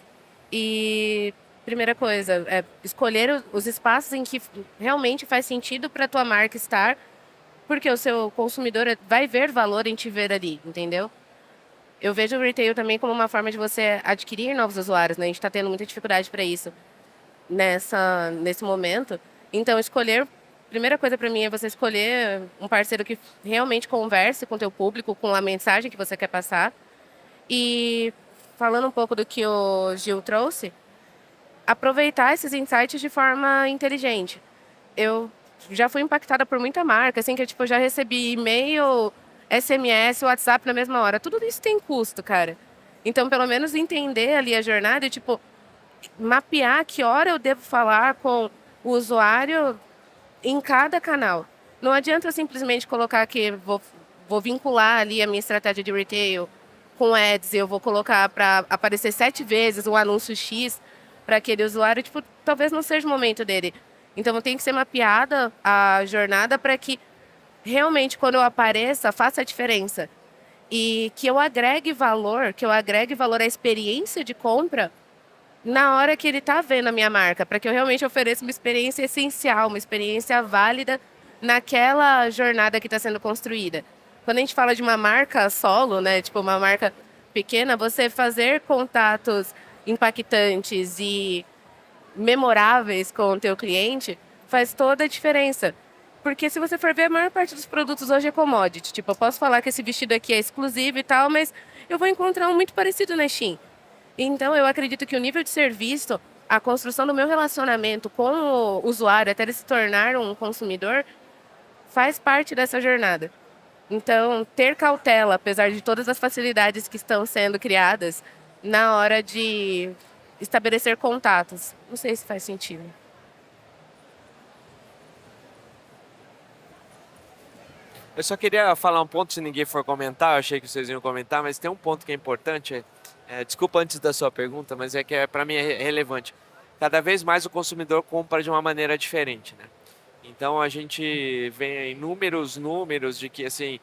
E primeira coisa, escolher os espaços em que realmente faz sentido para a tua marca estar, porque o seu consumidor vai ver valor em te ver ali, entendeu? Eu vejo o retail também como uma forma de você adquirir novos usuários, né? A gente está tendo muita dificuldade para isso nesse momento. Então, primeira coisa para mim é você escolher um parceiro que realmente converse com o teu público, com a mensagem que você quer passar. E falando um pouco do que o Gil trouxe, aproveitar esses insights de forma inteligente. Eu já fui impactada por muita marca, assim, que eu já recebi e-mail, SMS, WhatsApp na mesma hora. Tudo isso tem custo, cara. Então, pelo menos entender ali a jornada e, mapear que hora eu devo falar com o usuário em cada canal. Não adianta eu simplesmente colocar que vou vincular ali a minha estratégia de retail com ads, eu vou colocar para aparecer 7 vezes um anúncio X para aquele usuário, talvez não seja o momento dele. Então, tem que ser mapeada a jornada para que realmente, quando eu apareça, faça a diferença. E que eu agregue valor à experiência de compra na hora que ele está vendo a minha marca, para que eu realmente ofereça uma experiência essencial, uma experiência válida naquela jornada que está sendo construída. Quando a gente fala de uma marca solo, né, uma marca pequena, você fazer contatos impactantes e memoráveis com o teu cliente faz toda a diferença. Porque se você for ver, a maior parte dos produtos hoje é commodity. Tipo, eu posso falar que esse vestido aqui é exclusivo e tal, mas eu vou encontrar um muito parecido na Shein. Então, eu acredito que o nível de serviço, a construção do meu relacionamento com o usuário, até ele se tornar um consumidor, faz parte dessa jornada. Então, ter cautela, apesar de todas as facilidades que estão sendo criadas, na hora de estabelecer contatos. Não sei se faz sentido. Eu só queria falar um ponto, se ninguém for comentar, eu achei que vocês iam comentar, mas tem um ponto que é importante. Desculpa antes da sua pergunta, mas é que para mim é relevante. Cada vez mais o consumidor compra de uma maneira diferente, né? Então a gente vê inúmeros números de que assim,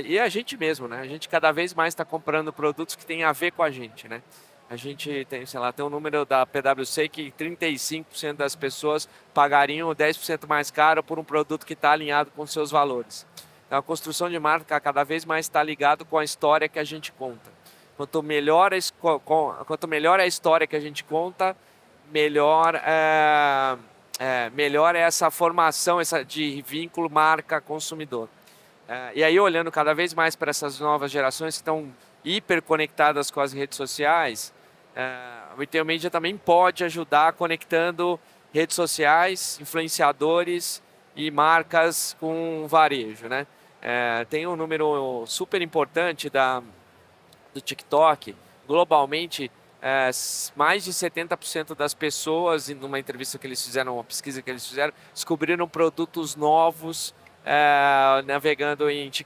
e a gente mesmo, né? A gente cada vez mais está comprando produtos que têm a ver com a gente, né? A gente tem, sei lá, tem um número da PwC que 35% das pessoas pagariam 10% mais caro por um produto que está alinhado com seus valores. Então a construção de marca cada vez mais está ligado com a história que a gente conta. Quanto melhor é a história que a gente conta, melhor melhor é essa formação de vínculo marca-consumidor. E aí, olhando cada vez mais para essas novas gerações que estão hiperconectadas com as redes sociais, o Retail Media também pode ajudar conectando redes sociais, influenciadores e marcas com varejo, né? Tem um número super importante do TikTok, globalmente, mais de 70% das pessoas, numa entrevista que eles fizeram, uma pesquisa que eles fizeram, descobriram produtos novos navegando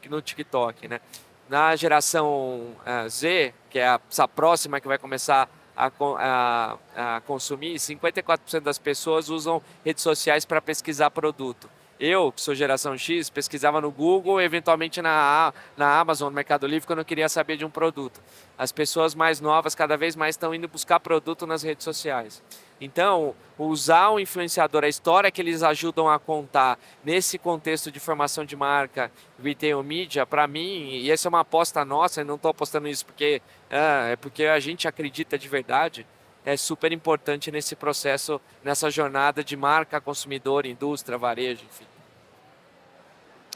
no TikTok, né? Na geração Z, que é essa próxima que vai começar a consumir, 54% das pessoas usam redes sociais para pesquisar produto. Eu, que sou geração X, pesquisava no Google, eventualmente na Amazon, no Mercado Livre, quando eu queria saber de um produto. As pessoas mais novas cada vez mais estão indo buscar produto nas redes sociais. Então, usar o influenciador, a história que eles ajudam a contar nesse contexto de formação de marca, retail media, para mim, e essa é uma aposta nossa, eu não estou apostando nisso porque é porque a gente acredita de verdade, é super importante nesse processo, nessa jornada de marca, consumidor, indústria, varejo, enfim.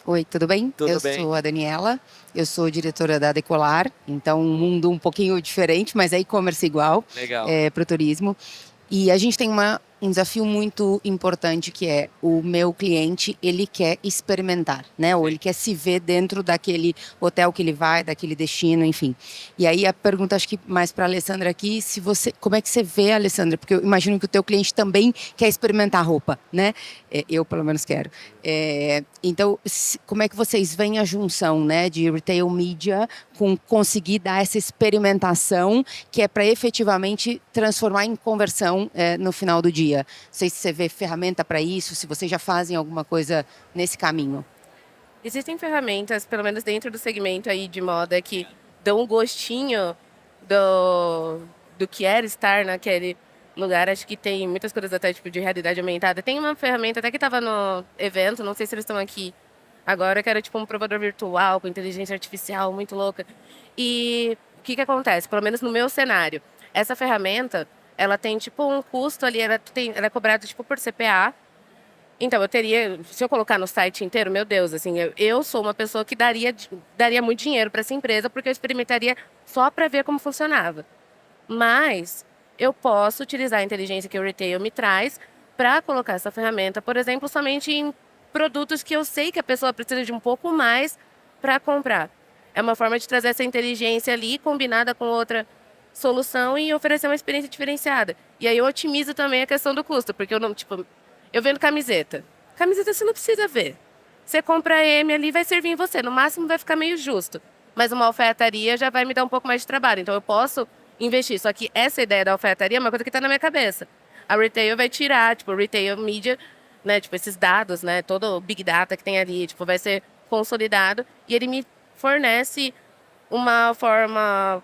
Oi, tudo bem? Tudo eu bem. sou a Daniela, eu sou diretora da Decolar, então um mundo um pouquinho diferente, mas é e-commerce igual Legal. para o turismo. E a gente tem um desafio muito importante que é o meu cliente, ele quer experimentar, né? Ou ele quer se ver dentro daquele hotel que ele vai, daquele destino, enfim. E aí a pergunta, acho que mais para a Alessandra aqui, como é que você vê, Alessandra? Porque eu imagino que o teu cliente também quer experimentar roupa, né? Eu, pelo menos, quero. Então, como é que vocês veem a junção, né, de retail media com conseguir dar essa experimentação que é para efetivamente transformar em conversão no final do dia? Não sei se você vê ferramenta para isso, se vocês já fazem alguma coisa nesse caminho. Existem ferramentas, pelo menos dentro do segmento aí de moda, que dão um gostinho do que era estar naquele lugar. Acho que tem muitas coisas até tipo de realidade aumentada. Tem uma ferramenta até que estava no evento, não sei se eles estão aqui agora, que era tipo um provador virtual com inteligência artificial muito louca. E o que acontece? Pelo menos no meu cenário, essa ferramenta, ela tem tipo um custo ali, ela é cobrada tipo por CPA. Então, se eu colocar no site inteiro, meu Deus, assim, eu sou uma pessoa que daria muito dinheiro para essa empresa, porque eu experimentaria só para ver como funcionava. Mas eu posso utilizar a inteligência que o retail me traz para colocar essa ferramenta, por exemplo, somente em produtos que eu sei que a pessoa precisa de um pouco mais para comprar. É uma forma de trazer essa inteligência ali, combinada com outra solução e oferecer uma experiência diferenciada. E aí eu otimizo também a questão do custo, porque eu vendo camiseta. Camiseta você não precisa ver. Você compra a M ali, vai servir em você. No máximo vai ficar meio justo. Mas uma alfaiataria já vai me dar um pouco mais de trabalho. Então eu posso investir. Só que essa ideia da alfaiataria é uma coisa que está na minha cabeça. A retail vai tirar, tipo, o retail media, né? Tipo, esses dados, né? Todo o big data que tem ali, tipo, vai ser consolidado. E ele me fornece uma forma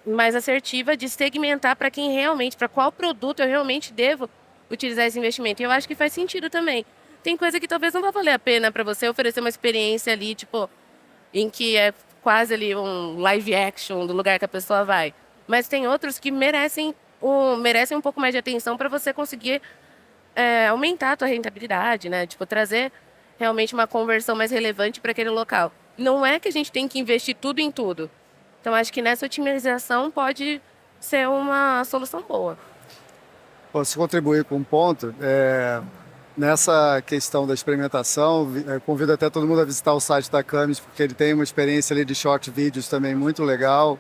mais assertiva de segmentar para quem realmente, para qual produto eu realmente devo utilizar esse investimento. E eu acho que faz sentido também. Tem coisa que talvez não vá valer a pena para você oferecer uma experiência ali, tipo, em que é quase ali um live action do lugar que a pessoa vai. Mas tem outros que merecem um pouco mais de atenção para você conseguir aumentar a tua rentabilidade, né? Tipo, trazer realmente uma conversão mais relevante para aquele local. Não é que a gente tem que investir tudo em tudo. Então, acho que nessa otimização pode ser uma solução boa. Posso contribuir com um ponto? Nessa questão da experimentação, convido até todo mundo a visitar o site da Camis, porque ele tem uma experiência ali de short vídeos também muito legal.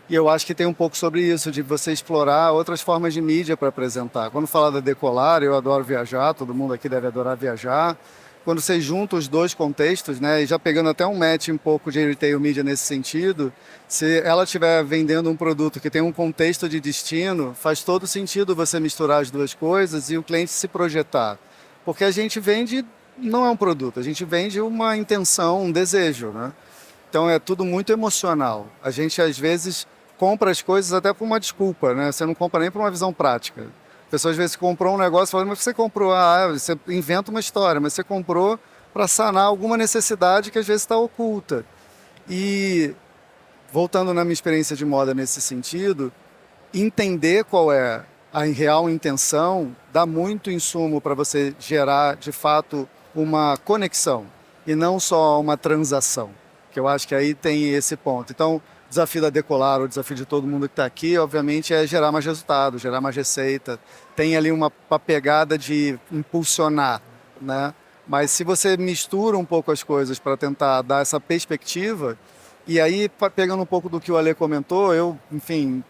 E eu acho que tem um pouco sobre isso, de você explorar outras formas de mídia para apresentar. Quando fala da Decolar, eu adoro viajar, todo mundo aqui deve adorar viajar. Quando você junta os dois contextos, né, e já pegando até um match um pouco de retail media nesse sentido, se ela estiver vendendo um produto que tem um contexto de destino, faz todo sentido você misturar as duas coisas e o cliente se projetar. Porque a gente vende, não é um produto, a gente vende uma intenção, um desejo, né? Então é tudo muito emocional. A gente às vezes compra as coisas até por uma desculpa, né? Você não compra nem por uma visão prática. A pessoa às vezes comprou um negócio e fala, mas você comprou, você inventa uma história, mas você comprou para sanar alguma necessidade que às vezes está oculta. E voltando na minha experiência de moda nesse sentido, entender qual é a real intenção dá muito insumo para você gerar de fato uma conexão e não só uma transação, que eu acho que aí tem esse ponto. Então, o desafio da Decolar, o desafio de todo mundo que está aqui, obviamente, é gerar mais resultado, gerar mais receita. Tem ali uma pegada de impulsionar, né? Mas se você mistura um pouco as coisas para tentar dar essa perspectiva, e aí, pegando um pouco do que o Ale comentou, eu, enfim,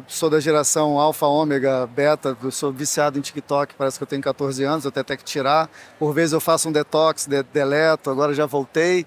sou da geração alfa, ômega, beta, eu sou viciado em TikTok, parece que eu tenho 14 anos, eu tenho até que tirar. Por vezes eu faço um detox, deleto, agora já voltei.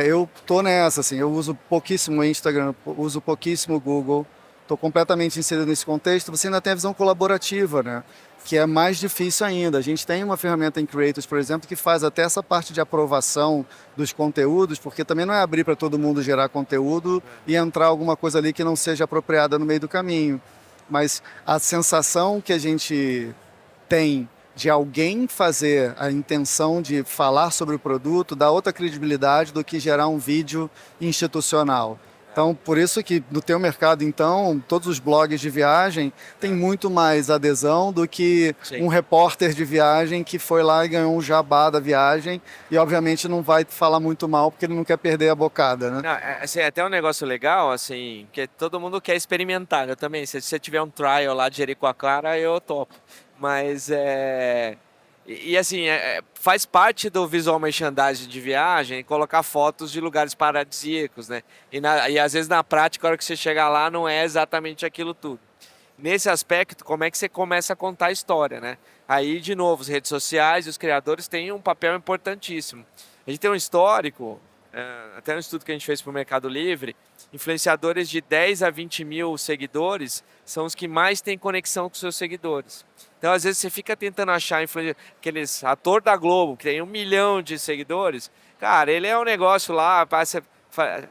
Eu tô nessa, assim, eu uso pouquíssimo Instagram, uso pouquíssimo Google, estou completamente inserido nesse contexto. Você ainda tem a visão colaborativa, né? Que é mais difícil ainda. A gente tem uma ferramenta em Creators, por exemplo, que faz até essa parte de aprovação dos conteúdos, porque também não é abrir para todo mundo gerar conteúdo e entrar alguma coisa ali que não seja apropriada no meio do caminho. Mas a sensação que a gente tem de alguém fazer a intenção de falar sobre o produto dá outra credibilidade do que gerar um vídeo institucional. Então, por isso que no teu mercado, então, todos os blogs de viagem têm muito mais adesão do que um repórter de viagem que foi lá e ganhou um jabá da viagem e, obviamente, não vai falar muito mal porque ele não quer perder a bocada, né? Não, assim, até um negócio legal, assim, que todo mundo quer experimentar. Eu também, se você tiver um trial lá de Jericoacoara, eu topo. Mas assim, faz parte do visual merchandising de viagem colocar fotos de lugares paradisíacos, né? E às vezes na prática, a hora que você chegar lá, não é exatamente aquilo tudo. Nesse aspecto, como é que você começa a contar a história, né? Aí, de novo, as redes sociais e os criadores têm um papel importantíssimo. A gente tem um histórico, até um estudo que a gente fez para o Mercado Livre, influenciadores de 10 a 20 mil seguidores são os que mais têm conexão com seus seguidores. Então, às vezes, você fica tentando achar aqueles ator da Globo, que tem 1 milhão de seguidores. Cara, ele é um negócio lá,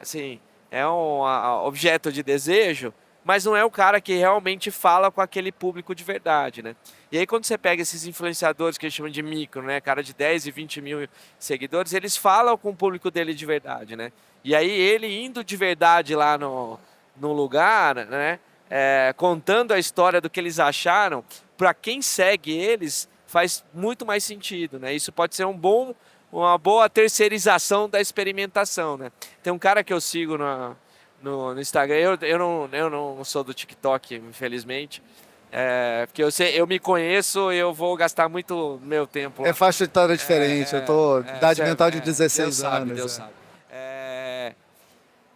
assim, é um objeto de desejo, mas não é o cara que realmente fala com aquele público de verdade, né? E aí, quando você pega esses influenciadores que eles chamam de micro, né? Cara de 10 e 20 mil seguidores, eles falam com o público dele de verdade, né? E aí, ele indo de verdade lá no lugar, né? Contando a história do que eles acharam, para quem segue eles, faz muito mais sentido, né? Isso pode ser uma boa terceirização da experimentação, né? Tem um cara que eu sigo no Instagram, eu não sou do TikTok, infelizmente, porque eu me conheço e eu vou gastar muito meu tempo lá. É faixa etária diferente, eu tô idade mental de 16 anos. Deus sabe.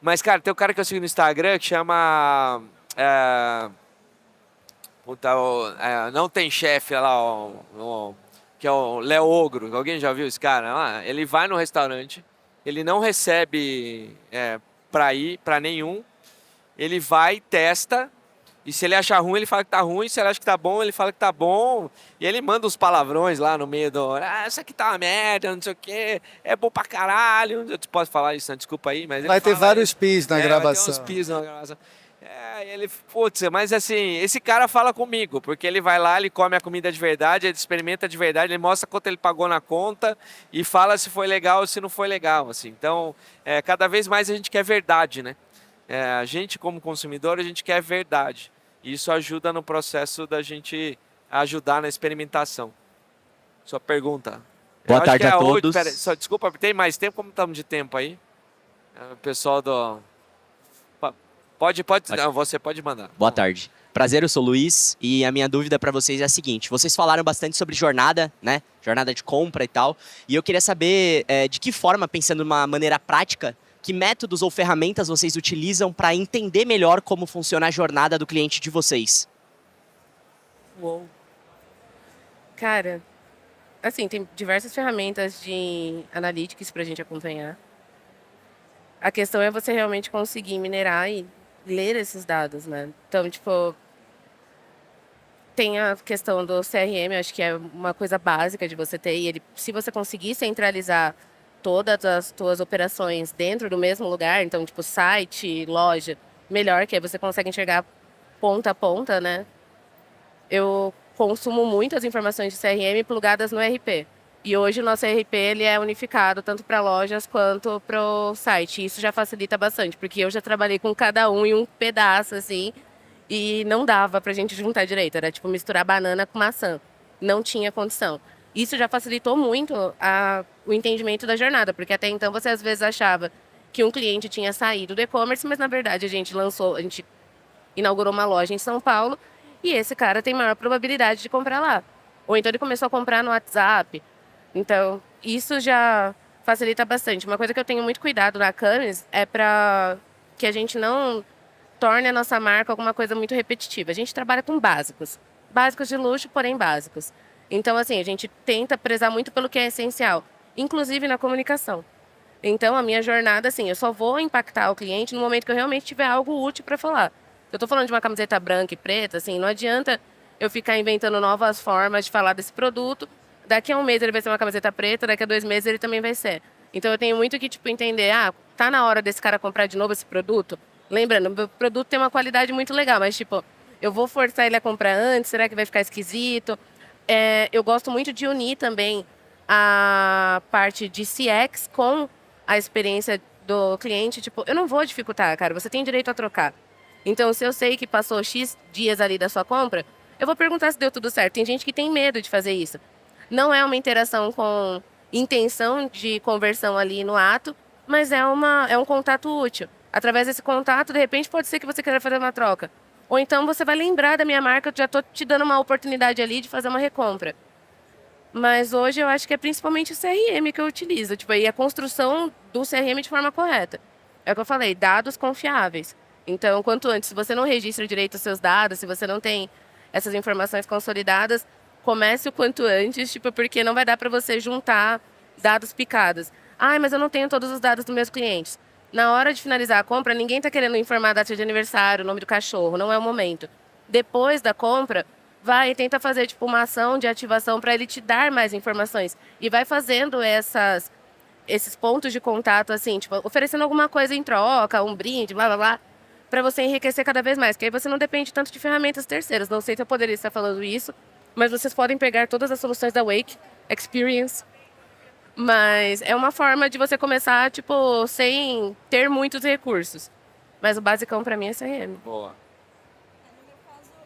Mas, cara, tem um cara que eu sigo no Instagram que chama... não tem chefe lá, que é o Léo Ogro. Alguém já viu esse cara lá? Ele vai no restaurante, ele não recebe pra ir, pra nenhum. Ele vai, testa, e se ele achar ruim, ele fala que tá ruim. Se ele acha que tá bom, ele fala que tá bom. E ele manda uns palavrões lá no meio do... isso aqui tá uma merda, não sei o quê. É bom pra caralho. Eu posso falar isso, né? Desculpa aí, mas... Vai ter vários pis na gravação. Vai ter uns pis na gravação. Putz, mas assim, esse cara fala comigo, porque ele vai lá, ele come a comida de verdade, ele experimenta de verdade, ele mostra quanto ele pagou na conta e fala se foi legal ou se não foi legal, assim. Então, cada vez mais a gente quer verdade, né? A gente, como consumidor, a gente quer verdade. E isso ajuda no processo da gente ajudar na experimentação. Sua pergunta. Boa Eu acho tarde que é a 8, todos. pera, só, desculpa, tem mais tempo? Como estamos de tempo aí? O pessoal do... Pode. Não, você pode mandar. Boa tarde. Prazer, eu sou o Luiz e a minha dúvida para vocês é a seguinte: vocês falaram bastante sobre jornada, né? Jornada de compra e tal. E eu queria saber de que forma, pensando de uma maneira prática, que métodos ou ferramentas vocês utilizam para entender melhor como funciona a jornada do cliente de vocês. Uou. Cara, assim, tem diversas ferramentas de analytics pra gente acompanhar. A questão é você realmente conseguir minerar e ler esses dados, né? Então, tipo, tem a questão do CRM, acho que é uma coisa básica de você ter. E ele, se você conseguir centralizar todas as suas operações dentro do mesmo lugar, então, tipo, site, loja, melhor, que aí você consegue enxergar ponta a ponta, né? Eu consumo muitas informações de CRM plugadas no ERP. E hoje o nosso ERP ele é unificado tanto para lojas quanto para o site. Isso já facilita bastante, porque eu já trabalhei com cada um em um pedaço, assim, e não dava pra gente juntar direito. Era tipo misturar banana com maçã. Não tinha condição. Isso já facilitou muito o entendimento da jornada, porque até então você às vezes achava que um cliente tinha saído do e-commerce, mas na verdade a gente inaugurou uma loja em São Paulo e esse cara tem maior probabilidade de comprar lá. Ou então ele começou a comprar no WhatsApp. Então, isso já facilita bastante. Uma coisa que eu tenho muito cuidado na Camis é para que a gente não torne a nossa marca alguma coisa muito repetitiva. A gente trabalha com básicos. Básicos de luxo, porém básicos. Então, assim, a gente tenta prezar muito pelo que é essencial, inclusive na comunicação. Então, a minha jornada, assim, eu só vou impactar o cliente no momento que eu realmente tiver algo útil para falar. Eu estou falando de uma camiseta branca e preta, assim, não adianta eu ficar inventando novas formas de falar desse produto. Daqui a um mês ele vai ser uma camiseta preta, daqui a 2 meses ele também vai ser. Então eu tenho muito que, tipo, entender, tá na hora desse cara comprar de novo esse produto? Lembrando, o meu produto tem uma qualidade muito legal, mas, tipo, eu vou forçar ele a comprar antes, será que vai ficar esquisito? Eu gosto muito de unir também a parte de CX com a experiência do cliente. Tipo, eu não vou dificultar, cara, você tem direito a trocar. Então, se eu sei que passou X dias ali da sua compra, eu vou perguntar se deu tudo certo. Tem gente que tem medo de fazer isso. Não é uma interação com intenção de conversão ali no ato, mas é um contato útil. Através desse contato, de repente, pode ser que você queira fazer uma troca. Ou então você vai lembrar da minha marca, eu já estou te dando uma oportunidade ali de fazer uma recompra. Mas hoje eu acho que é principalmente o CRM que eu utilizo. Tipo, aí a construção do CRM de forma correta. É o que eu falei, dados confiáveis. Então, quanto antes, se você não registra direito os seus dados, se você não tem essas informações consolidadas, comece o quanto antes, tipo, porque não vai dar para você juntar dados picados. Mas eu não tenho todos os dados dos meus clientes. Na hora de finalizar a compra, ninguém está querendo informar a data de aniversário, o nome do cachorro, não é o momento. Depois da compra, vai e tenta fazer tipo uma ação de ativação para ele te dar mais informações. E vai fazendo esses pontos de contato, assim, tipo, oferecendo alguma coisa em troca, um brinde, blá, blá, blá, para você enriquecer cada vez mais. Que aí você não depende tanto de ferramentas terceiras. Não sei se eu poderia estar falando isso, mas vocês podem pegar todas as soluções da Wake Experience. Mas é uma forma de você começar, tipo, sem ter muitos recursos. Mas o basicão para mim é CRM. Boa.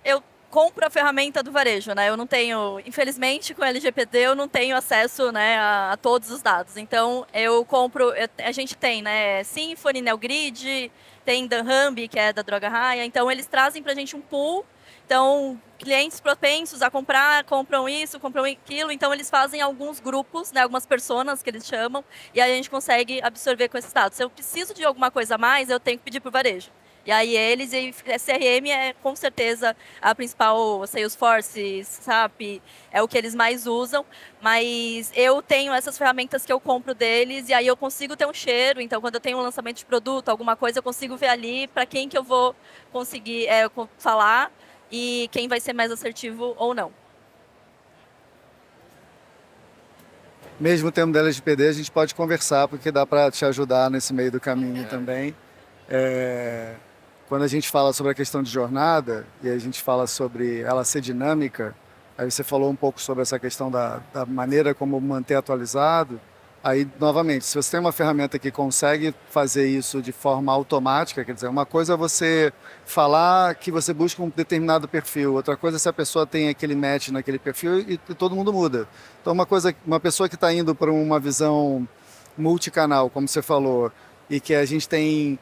Eu compro a ferramenta do varejo, né? Eu não tenho, infelizmente, com o LGPD, eu não tenho acesso, né, a todos os dados. Então, eu compro, a gente tem, né, Symphony, Neogrid, tem Dunnhumby, que é da Droga Raia. Então, eles trazem pra gente um pool. Então, clientes propensos a comprar, compram isso, compram aquilo. Então, eles fazem alguns grupos, né, algumas personas que eles chamam, e aí a gente consegue absorver com esses dados. Se eu preciso de alguma coisa a mais, eu tenho que pedir para o varejo. E aí e CRM é com certeza a principal, Salesforce, SAP, é o que eles mais usam, mas eu tenho essas ferramentas que eu compro deles e aí eu consigo ter um cheiro, então quando eu tenho um lançamento de produto, alguma coisa, eu consigo ver ali para quem que eu vou conseguir falar e quem vai ser mais assertivo ou não. Mesmo o termo da LGPD, a gente pode conversar, porque dá para te ajudar nesse meio do caminho também. Quando a gente fala sobre a questão de jornada e a gente fala sobre ela ser dinâmica, aí você falou um pouco sobre essa questão da maneira como manter atualizado. Aí, novamente, se você tem uma ferramenta que consegue fazer isso de forma automática, quer dizer, uma coisa é você falar que você busca um determinado perfil, outra coisa é se a pessoa tem aquele match naquele perfil e todo mundo muda. Então, uma pessoa que está indo para uma visão multicanal, como você falou, e que a gente tem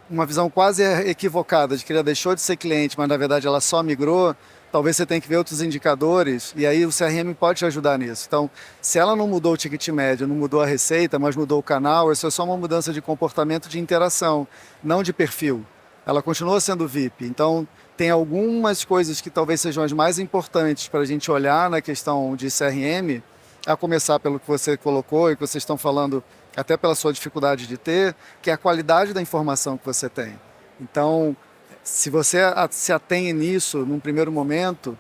uma visão quase equivocada de que ela deixou de ser cliente, mas na verdade ela só migrou, talvez você tenha que ver outros indicadores e aí o CRM pode te ajudar nisso. Então, se ela não mudou o ticket médio, não mudou a receita, mas mudou o canal, isso é só uma mudança de comportamento de interação, não de perfil. Ela continua sendo VIP. Então, tem algumas coisas que talvez sejam as mais importantes para a gente olhar na questão de CRM, a começar pelo que você colocou e que vocês estão falando até pela sua dificuldade de ter, que é a qualidade da informação que você tem. Então, se você se atém nisso num primeiro momento,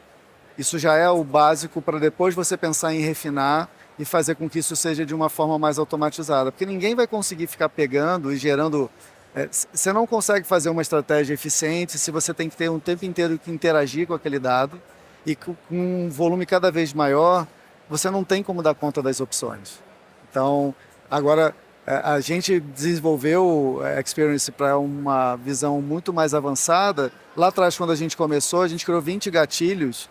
isso já é o básico para depois você pensar em refinar e fazer com que isso seja de uma forma mais automatizada. Porque ninguém vai conseguir ficar pegando e gerando... Você não consegue fazer uma estratégia eficiente se você tem que ter um tempo inteiro que interagir com aquele dado e com um volume cada vez maior, você não tem como dar conta das opções. Então, agora, a gente desenvolveu a Experience para uma visão muito mais avançada. Lá atrás, quando a gente começou, a gente criou 20 gatilhos,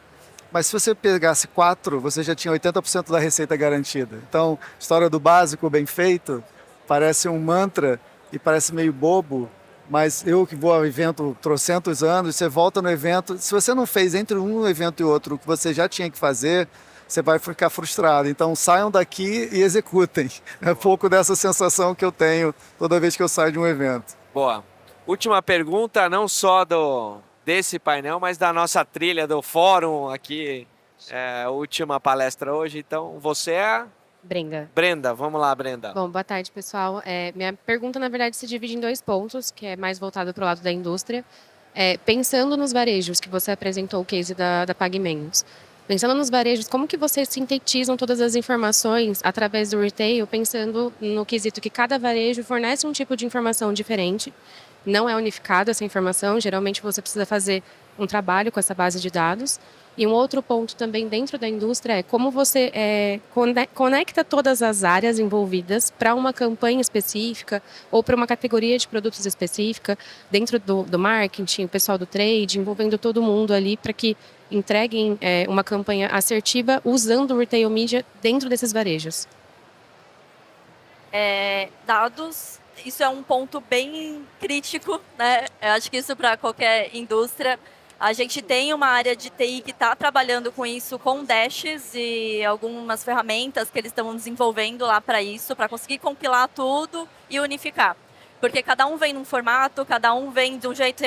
mas se você pegasse 4, você já tinha 80% da receita garantida. Então, história do básico bem feito, parece um mantra e parece meio bobo, mas eu que vou ao evento trocentos anos, você volta no evento, se você não fez entre um evento e outro o que você já tinha que fazer, você vai ficar frustrado. Então saiam daqui e executem. É um pouco dessa sensação que eu tenho toda vez que eu saio de um evento. Boa. Última pergunta, não só desse painel, mas da nossa trilha do fórum aqui, a última palestra hoje. Então, você é... Brenda. Brenda, vamos lá, Brenda. Bom, boa tarde, pessoal. Minha pergunta, na verdade, se divide em 2 pontos, que é mais voltado para o lado da indústria. Pensando nos varejos, que você apresentou o case da PagMenos. Pensando nos varejos, como que vocês sintetizam todas as informações através do retail, pensando no quesito que cada varejo fornece um tipo de informação diferente, não é unificada essa informação, geralmente você precisa fazer um trabalho com essa base de dados. E um outro ponto também dentro da indústria é como você conecta todas as áreas envolvidas para uma campanha específica ou para uma categoria de produtos específica, dentro do marketing, o pessoal do trade, envolvendo todo mundo ali para que entreguem uma campanha assertiva usando o retail media dentro desses varejos. Dados, isso é um ponto bem crítico, né? Eu acho que isso para qualquer indústria. A gente tem uma área de TI que está trabalhando com isso, com dashes e algumas ferramentas que eles estão desenvolvendo lá para isso, para conseguir compilar tudo e unificar. Porque cada um vem num formato, cada um vem de um jeito.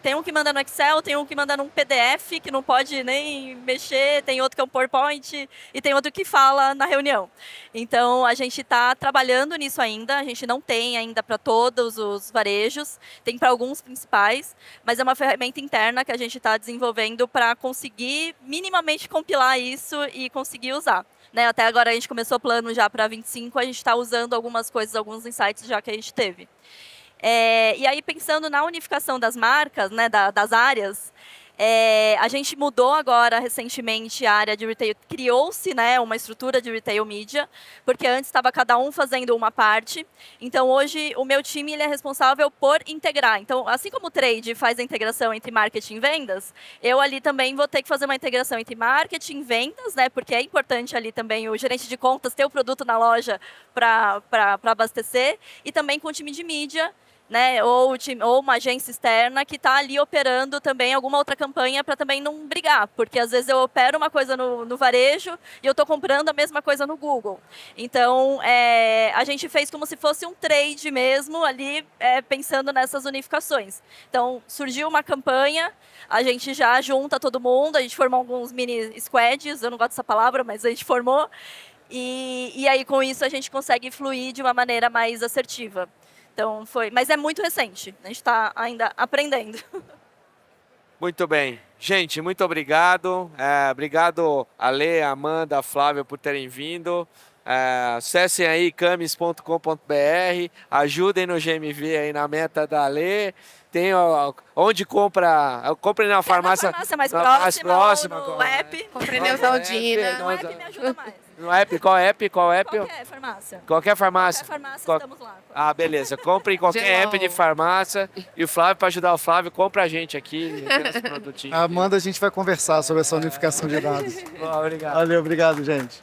Tem um que manda no Excel, tem um que manda num PDF, que não pode nem mexer, tem outro que é um PowerPoint, e tem outro que fala na reunião. Então, a gente está trabalhando nisso ainda, a gente não tem ainda para todos os varejos, tem para alguns principais, mas é uma ferramenta interna que a gente está desenvolvendo para conseguir minimamente compilar isso e conseguir usar. Né? Até agora a gente começou o plano já para 25, a gente está usando algumas coisas, alguns insights já que a gente teve. E aí, pensando na unificação das marcas, né, das áreas, a gente mudou agora recentemente a área de retail, criou-se, né, uma estrutura de retail media, porque antes estava cada um fazendo uma parte. Então hoje o meu time ele é responsável por integrar. Então, assim como o trade faz a integração entre marketing e vendas, eu ali também vou ter que fazer uma integração entre marketing e vendas, né, porque é importante ali também o gerente de contas ter o produto na loja para abastecer, e também com o time de mídia, né, ou uma agência externa que está ali operando também alguma outra campanha para também não brigar, porque às vezes eu opero uma coisa no varejo e eu estou comprando a mesma coisa no Google. Então, a gente fez como se fosse um trade mesmo ali, pensando nessas unificações. Então, surgiu uma campanha, a gente já junta todo mundo, a gente formou alguns mini squads, eu não gosto dessa palavra, mas a gente formou, e aí com isso a gente consegue fluir de uma maneira mais assertiva. Então mas é muito recente, a gente está ainda aprendendo. Muito bem. Gente, muito obrigado. Obrigado, Ale, Amanda, Flávia, por terem vindo. Acessem aí camis.com.br, ajudem no GMV aí na meta da Ale. Tem onde comprem na farmácia mais próxima, próxima ou no app. Comprei Neusaldina. No app me ajuda mais. No app, qual app? Qualquer farmácia. Qualquer farmácia. Qualquer farmácia, Qual- estamos lá. Ah, beleza. Compre em qualquer Gelol. app de farmácia. E o Flávio, para ajudar o Flávio, compra a gente aqui. Tem uns produtinhos. A Amanda, a gente vai conversar sobre essa unificação de dados. Bom, obrigado. Valeu, obrigado, gente.